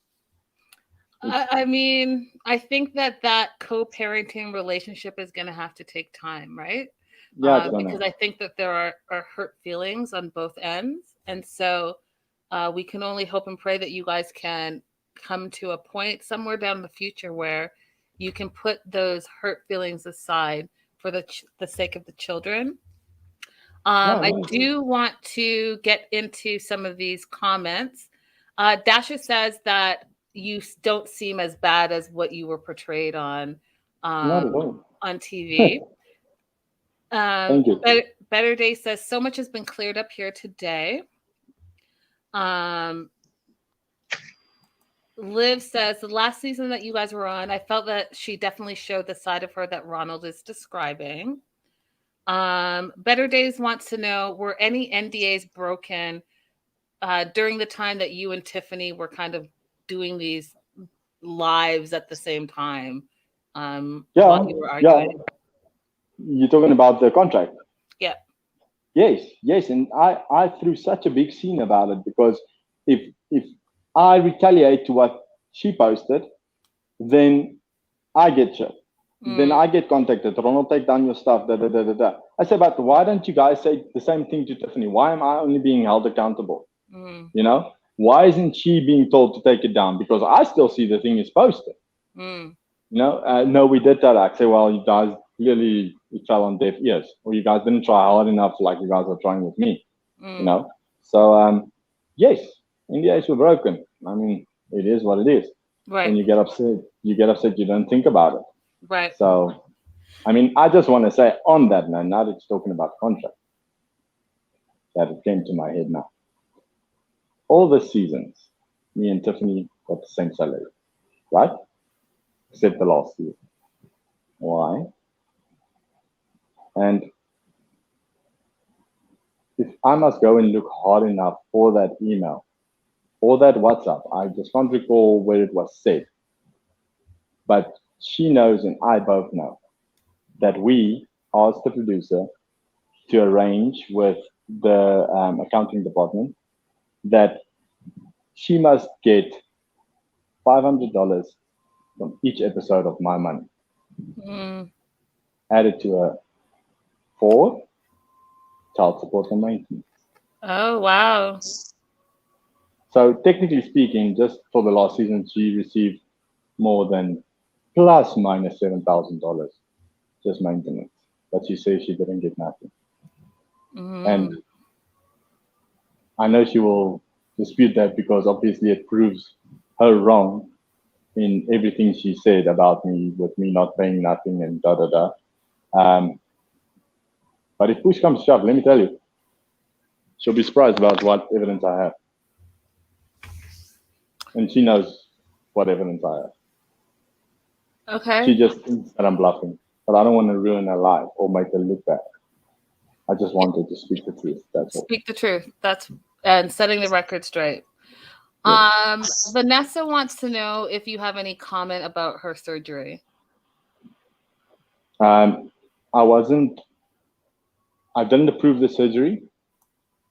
I mean, I think that co-parenting relationship is going to have to take time, right? Yeah, it's Because gonna. I think that there are hurt feelings on both ends. And so we can only hope and pray that you guys can come to a point somewhere down the future where you can put those hurt feelings aside for the sake of the children. I do want to get into some of these comments. Dasha says that you don't seem as bad as what you were portrayed on Not at all. on TV. Thank you. Better Day says so much has been cleared up here today. Liv says the last season that you guys were on, I felt that she definitely showed the side of her that Ronald is describing. Better Days wants to know, were any NDAs broken during the time that you and Tiffany were kind of doing these lives at the same time while you were arguing? Yeah. You're talking about the contract? Yeah. Yes. And I threw such a big scene about it because if I retaliate to what she posted, then I get shit. Then I get contacted. Ronald, take down your stuff. I said, but why don't you guys say the same thing to Tiffany? Why am I only being held accountable? You know, why isn't she being told to take it down? Because I still see the thing is posted. You know, no, we did that. I say, well, you guys clearly it fell on deaf ears, or you guys didn't try hard enough, like you guys are trying with me. You know, so yes, NDAs were broken. I mean, it is what it is. Right. When you get upset, you don't think about it. Right. So, I mean, I just want to say on that note, now that you're talking about contract, that it came to my head now. All the seasons, me and Tiffany got the same salary, right? Except the last season. Why? And if I must go and look hard enough for that email or that WhatsApp, I just can't recall where it was said. But she knows and I both know that we asked the producer to arrange with the accounting department that she must get $500 from each episode of my money added to her for child support and maintenance. Oh, wow. So technically speaking, just for the last season, she received more than plus minus $7,000 just maintenance. But she says she didn't get nothing. And I know she will dispute that because obviously it proves her wrong in everything she said about me, with me not paying nothing and da da da. But if push comes to shove, let me tell you, she'll be surprised about what evidence I have. And she knows what evidence I have. Okay. She just thinks that I'm bluffing. but I don't want to ruin her life or make her look bad. I just wanted to speak the truth. That's all. Speak the truth. That's and setting the record straight. Yes. Vanessa wants to know if you have any comment about her surgery. I wasn't. I didn't approve the surgery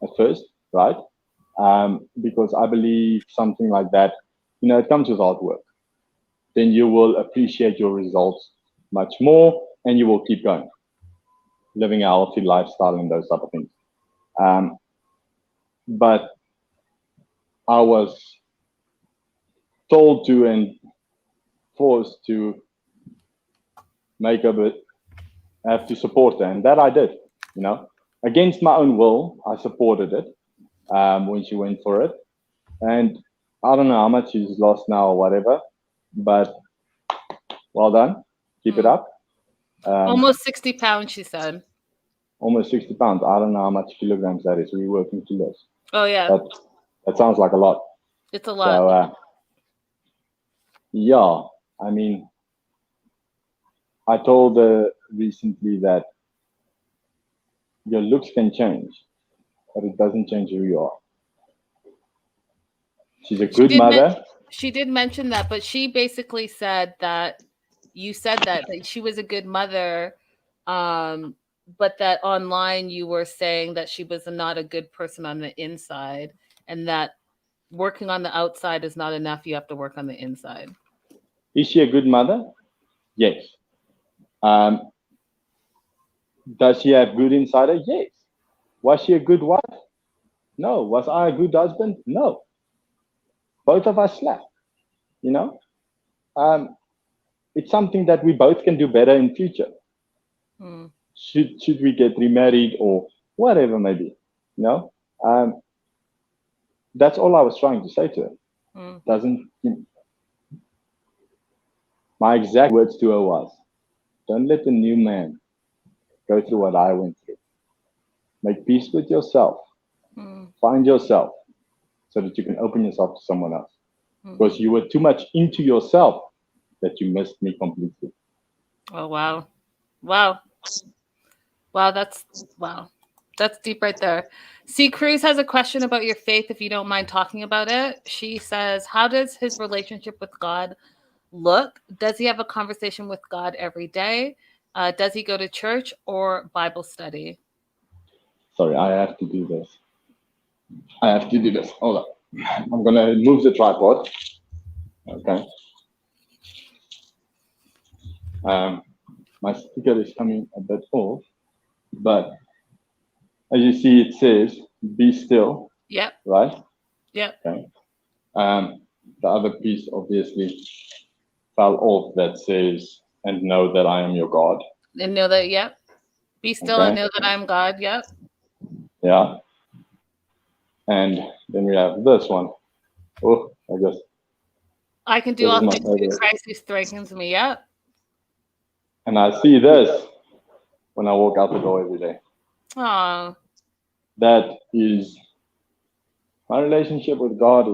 at first, right? Because I believe something like that, it comes with hard work. Then you will appreciate your results much more, and you will keep going, living a healthy lifestyle and those type of things. But I was told to and forced to make a bit, have to support her, and that I did. Against my own will, I supported it when she went for it, and I don't know how much she's lost now or whatever, but well done, keep it up. Almost 60 pounds, she said. Almost 60 pounds. I don't know how much kilograms that is. We're working kilos. Oh yeah, that sounds like a lot. it's a lot. So yeah, I mean, I told her recently that your looks can change, but it doesn't change who you are. She's a good mother. She did mention that, but she basically said that you said that she was a good mother, but that online you were saying that she was not a good person on the inside, and that working on the outside is not enough. You have to work on the inside. Is she a good mother? Yes. Does she have good inside her? Yes. Was she a good wife? No. Was I a good husband? No. Both of us slack. It's something that we both can do better in future. Should we get remarried or whatever maybe, that's all I was trying to say to her. My exact words to her was, don't let the new man go through what I went through. Make peace with yourself. Find yourself so that you can open yourself to someone else. Because you were too much into yourself that you missed me completely. Oh, wow. That's deep right there. C. Cruz has a question about your faith, if you don't mind talking about it. She says, how does his relationship with God look? Does he have a conversation with God every day? Does he go to church or Bible study? Sorry, I have to do this. Hold on. I'm going to move the tripod. Okay. My speaker is coming a bit off, but as you see, it says, be still. Yep. Right? Yep. Okay. The other piece obviously fell off that says, and know that I am your God. And know that, yep. Be still and know that I'm God, yep. Yeah. And then we have this one. Oh, I guess. I can do all things through Christ who strengthens me, yep. And I see this when I walk out the door every day. Oh. That is, my relationship with God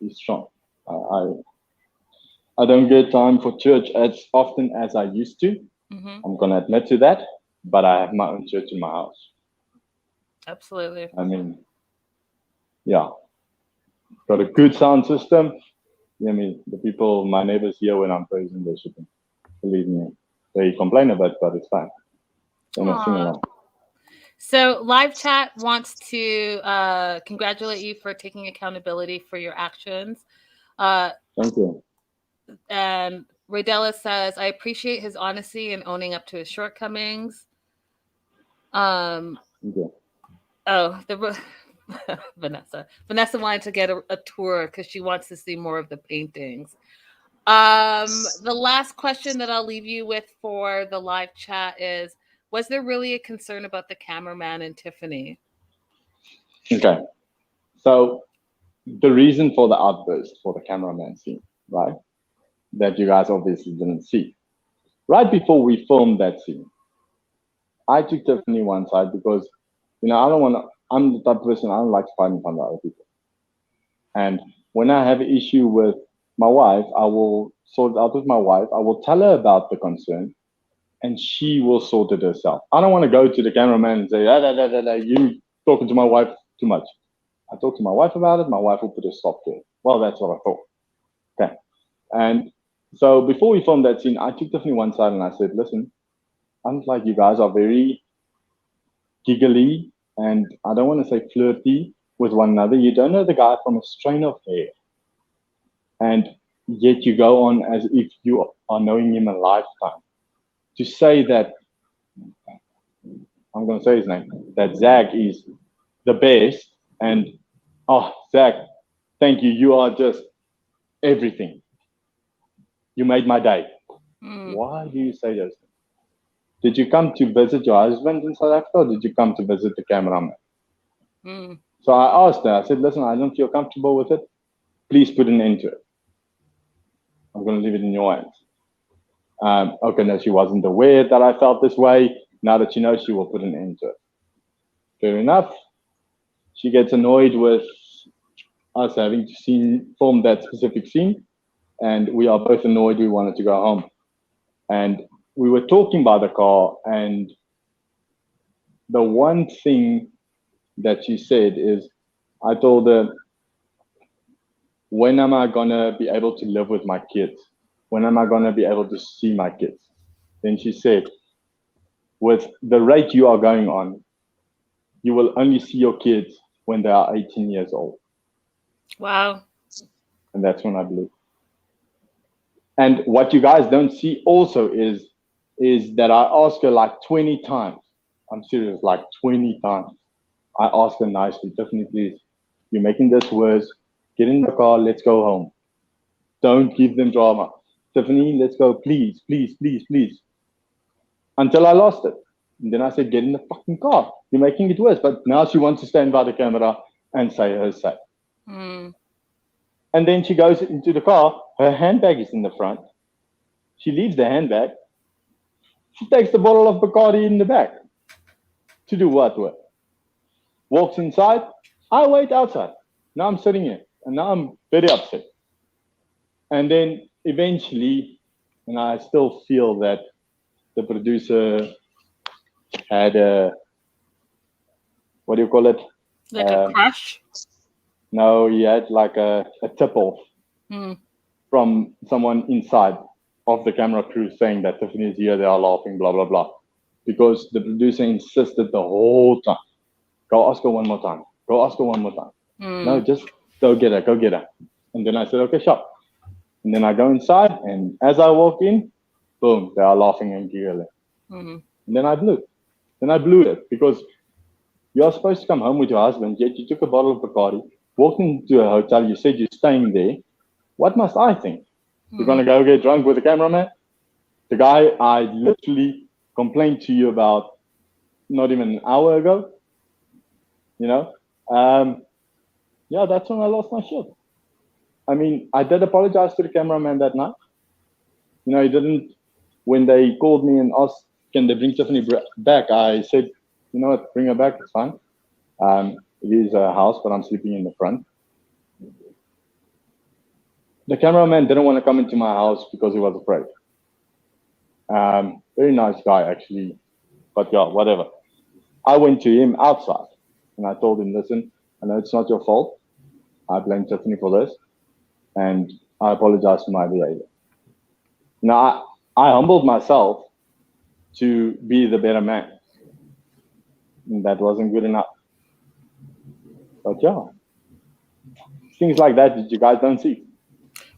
is strong. I don't get time for church as often as I used to. I'm going to admit to that, but I have my own church in my house. Absolutely. I mean, yeah. Got a good sound system. The people, my neighbors hear when I'm praising and worshiping. Believe me. They complain a bit, but it's fine. Then I sing along. So live chat wants to congratulate you for taking accountability for your actions. Thank you. And Raydella says, I appreciate his honesty and owning up to his shortcomings. Thank you. Oh, Vanessa wanted to get a tour because she wants to see more of the paintings. The last question that I'll leave you with for the live chat is, was there really a concern about the cameraman and Tiffany? Okay. So the reason for the outburst for the cameraman scene, right, that you guys obviously didn't see, right before we filmed that scene, I took Tiffany one side because, I'm the type of person, I don't like to fight in front of other people. And when I have an issue with my wife, I will sort it out with my wife. I will tell her about the concern. and she will sort it herself. I don't want to go to the cameraman and say, you talking to my wife too much. I talked to my wife about it. My wife will put a stop to it. Well, that's what I thought. Okay. And so before we filmed that scene, I took Tiffany one side and I said, listen, I don't like you guys are very giggly and I don't want to say flirty with one another. You don't know the guy from a strain of hair. And yet you go on as if you are knowing him a lifetime. To say that, I'm going to say his name, that Zach is the best and, oh, Zach, thank you. You are just everything. You made my day. Why do you say those things? Did you come to visit your husband in South Africa or did you come to visit the cameraman? So I asked her, I said, listen, I don't feel comfortable with it. Please put an end to it. I'm going to leave it in your hands. Okay, no, she wasn't aware that I felt this way. Now that she knows, she will put an end to it. Fair enough. She gets annoyed with us having to film that specific scene. And we are both annoyed. We wanted to go home. And we were talking by the car. And the one thing that she said is, I told her, when am I going to be able to live with my kids? When am I going to be able to see my kids? Then she said, with the rate you are going on, you will only see your kids when they are 18 years old. Wow. And that's when I believe. And what you guys don't see also is that I ask her like 20 times. I'm serious, like 20 times. I ask her nicely, Tiffany, please, you're making this worse. Get in the car, let's go home. Don't give them drama. Tiffany, let's go, please, please, please, please. Until I lost it. And then I said, get in the fucking car. You're making it worse. But now she wants to stand by the camera and say her say. And then she goes into the car. Her handbag is in the front. She leaves the handbag. She takes the bottle of Bacardi in the back. To do what with? Walks inside. I wait outside. Now I'm sitting here. And now I'm very upset. And then eventually, and I still feel that the producer had a, what do you call it? Like a crush? No, he had like a tip-off from someone inside of the camera crew saying that Tiffany is here, they are laughing, blah, blah, blah. Because the producer insisted the whole time, go ask her one more time. Go ask her one more time. No, just go get her, go get her. And then I said, okay, sure. And then I go inside, and as I walk in, boom, they are laughing and giggling. And then I blew. Then I blew it because you're supposed to come home with your husband, yet you took a bottle of Bacardi, walked into a hotel, you said you're staying there. What must I think? You're going to go get drunk with the cameraman? The guy I literally complained to you about not even an hour ago, you know? Yeah, that's when I lost my shit. I mean, I did apologize to the cameraman that night. You know, he didn't, when they called me and asked, can they bring Tiffany back? I said, you know what, bring her back, it's fine. It is a house, but I'm sleeping in the front. The cameraman didn't want to come into my house because he was afraid. Very nice guy, actually. But yeah, whatever. I went to him outside and I told him, listen, I know it's not your fault. I blame Tiffany for this. And I apologize for my behavior. Now, I humbled myself to be the better man. And that wasn't good enough. But yeah, things like that you guys don't see.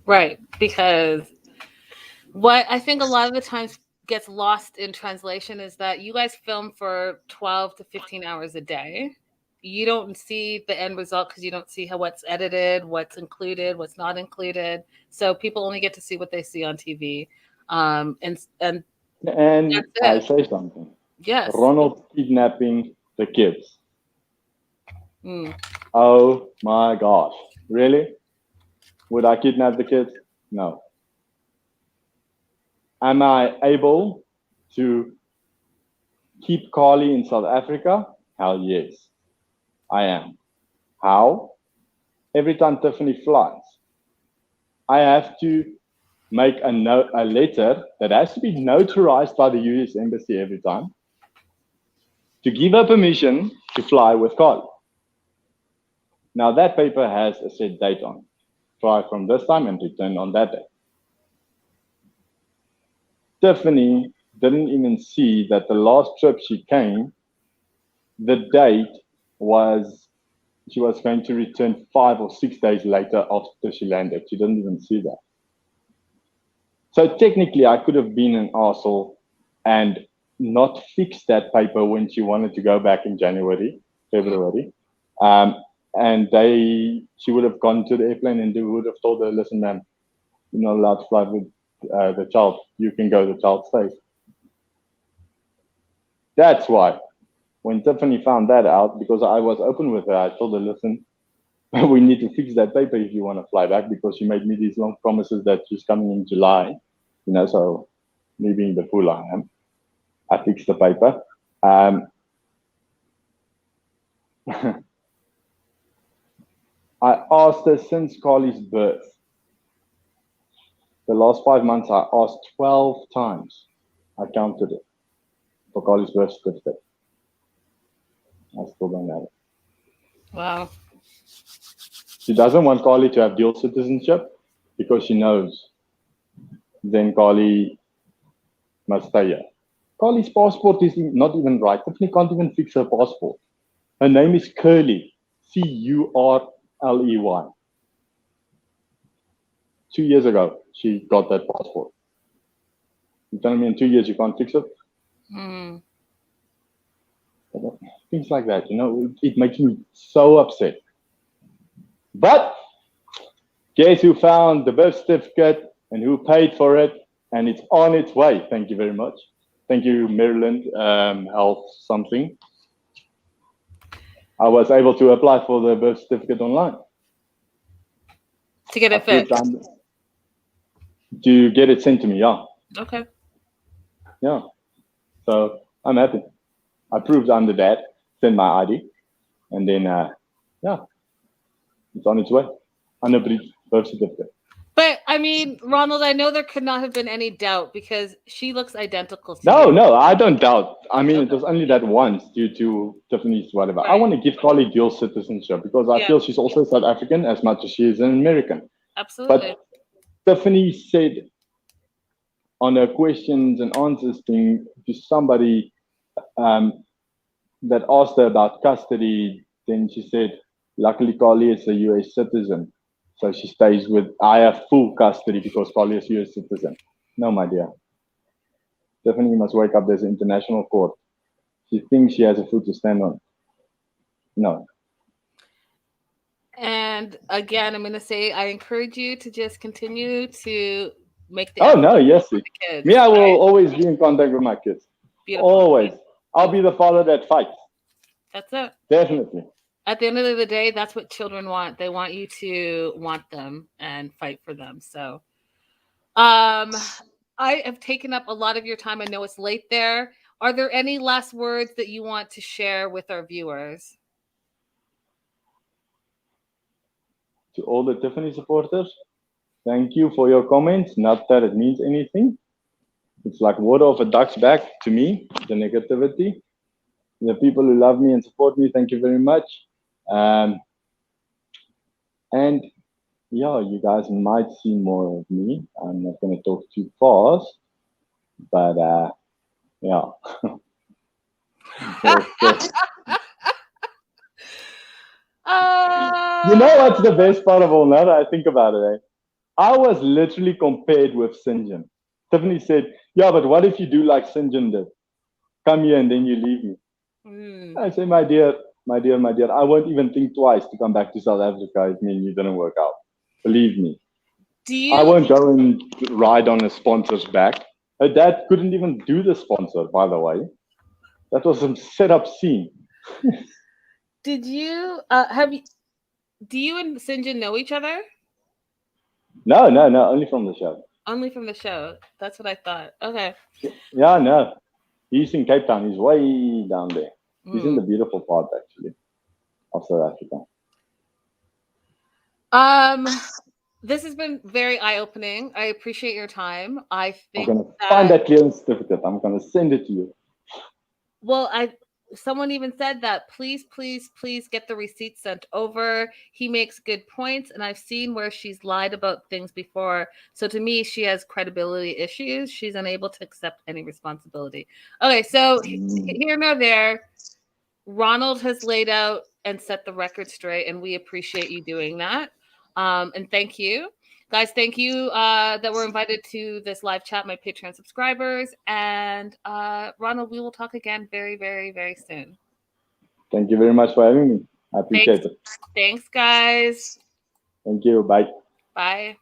Right, because what I think a lot of the times gets lost in translation is that you guys film for 12 to 15 hours a day. You don't see the end result because you don't see what's edited, what's included, what's not included. So people only get to see what they see on TV. And I say something. Yes. Ronald kidnapping the kids. Oh my gosh. Really? Would I kidnap the kids? No. Am I able to keep Carly in South Africa? Hell yes. I am. How? Every time Tiffany flies, I have to make a letter that has to be notarized by the US Embassy every time to give her permission to fly with Carly. Now that paper has a set date on it. Fly from this time and return on that day. Tiffany didn't even see that the last trip she came, the date was she was going to return 5 or 6 days later after she landed. She didn't even see that. So technically, I could have been an arsehole and not fixed that paper when she wanted to go back in February. And she would have gone to the airplane and they would have told her, listen, ma'am, you're not allowed to fly with the child. You can go, the child stays. That's why when Tiffany found that out, because I was open with her, I told her, listen, we need to fix that paper if you want to fly back, because she made me these long promises that she's coming in July, so me being the fool I am, I fixed the paper. I asked her since Carly's birth. The last 5 months, I asked 12 times. I counted it for Carly's birth certificate. I still don't have it. Wow. She doesn't want Carly to have dual citizenship because she knows then Carly must stay here. Carly's passport is not even right. Tiffany can't even fix her passport. Her name is Curly, Curley. 2 years ago, she got that passport. You telling me in 2 years you can't fix it? Mm. Things like that, it makes me so upset. But guess who found the birth certificate and who paid for it? And it's on its way. Thank you very much. Thank you, Maryland Health something. I was able to apply for the birth certificate online. To get it fixed? To get it sent to me, yeah. Okay. Yeah. So I'm happy. I proved I'm the dad, sent my ID, and then, it's on its way. Unabridged birth certificate. But, I mean, Ronald, I know there could not have been any doubt because she looks identical to you. No, I don't doubt. I mean, It was only that once due to Tiffany's whatever. Right. I want to give Carly dual citizenship because I feel she's also South African as much as she is an American. Absolutely. But Tiffany said on her questions and answers thing to somebody that asked her about custody, then she said, luckily Carly is a US citizen. So she stays with, I have full custody because Carly is a US citizen. No, my dear. Tiffany must wake up, there's an international court. She thinks she has a foot to stand on. No. And again, I'm going to say, I encourage you to just continue to make the yes. for the kids, Me, I will always be in contact with my kids. Beautiful. Always. I'll be the father that fights. That's it. Definitely. At the end of the day, that's what children want. They want you to want them and fight for them. So I have taken up a lot of your time. I know it's late there. Are there any last words that you want to share with our viewers? To all the Tiffany supporters, thank you for your comments. Not that it means anything. It's like water off a duck's back to me, the negativity. The people who love me and support me, thank you very much. And yeah, you guys might see more of me. I'm not going to talk too fast, but yeah. You know what's the best part of all that? I think about it. I was literally compared with Sinjin. Tiffany said, yeah, but what if you do like Sinjin did? Come here and then you leave me. I say, my dear, I won't even think twice to come back to South Africa if me and you didn't work out. Believe me. I won't go and ride on a sponsor's back. Her dad couldn't even do the sponsor, by the way. That was some set-up scene. Did you do you and Sinjin know each other? No, only from the show. Only from the show. That's what I thought. Okay. Yeah, no. He's in Cape Town. He's way down there. He's in the beautiful part, actually, of South Africa. This has been very eye-opening. I appreciate your time. I I'm think gonna find that clearance certificate. I'm gonna send it to you. well, someone even said that please get the receipt sent over. He makes good points, and I've seen where she's lied about things before. So to me, she has credibility issues. She's unable to accept any responsibility. Okay, so here nor there, Ronald has laid out and set the record straight, and we appreciate you doing that. And thank you. Guys, thank you that were invited to this live chat, my Patreon subscribers. And Ronald, we will talk again very, very, very soon. Thank you very much for having me. I appreciate it. Thanks, guys. Thank you. Bye. Bye.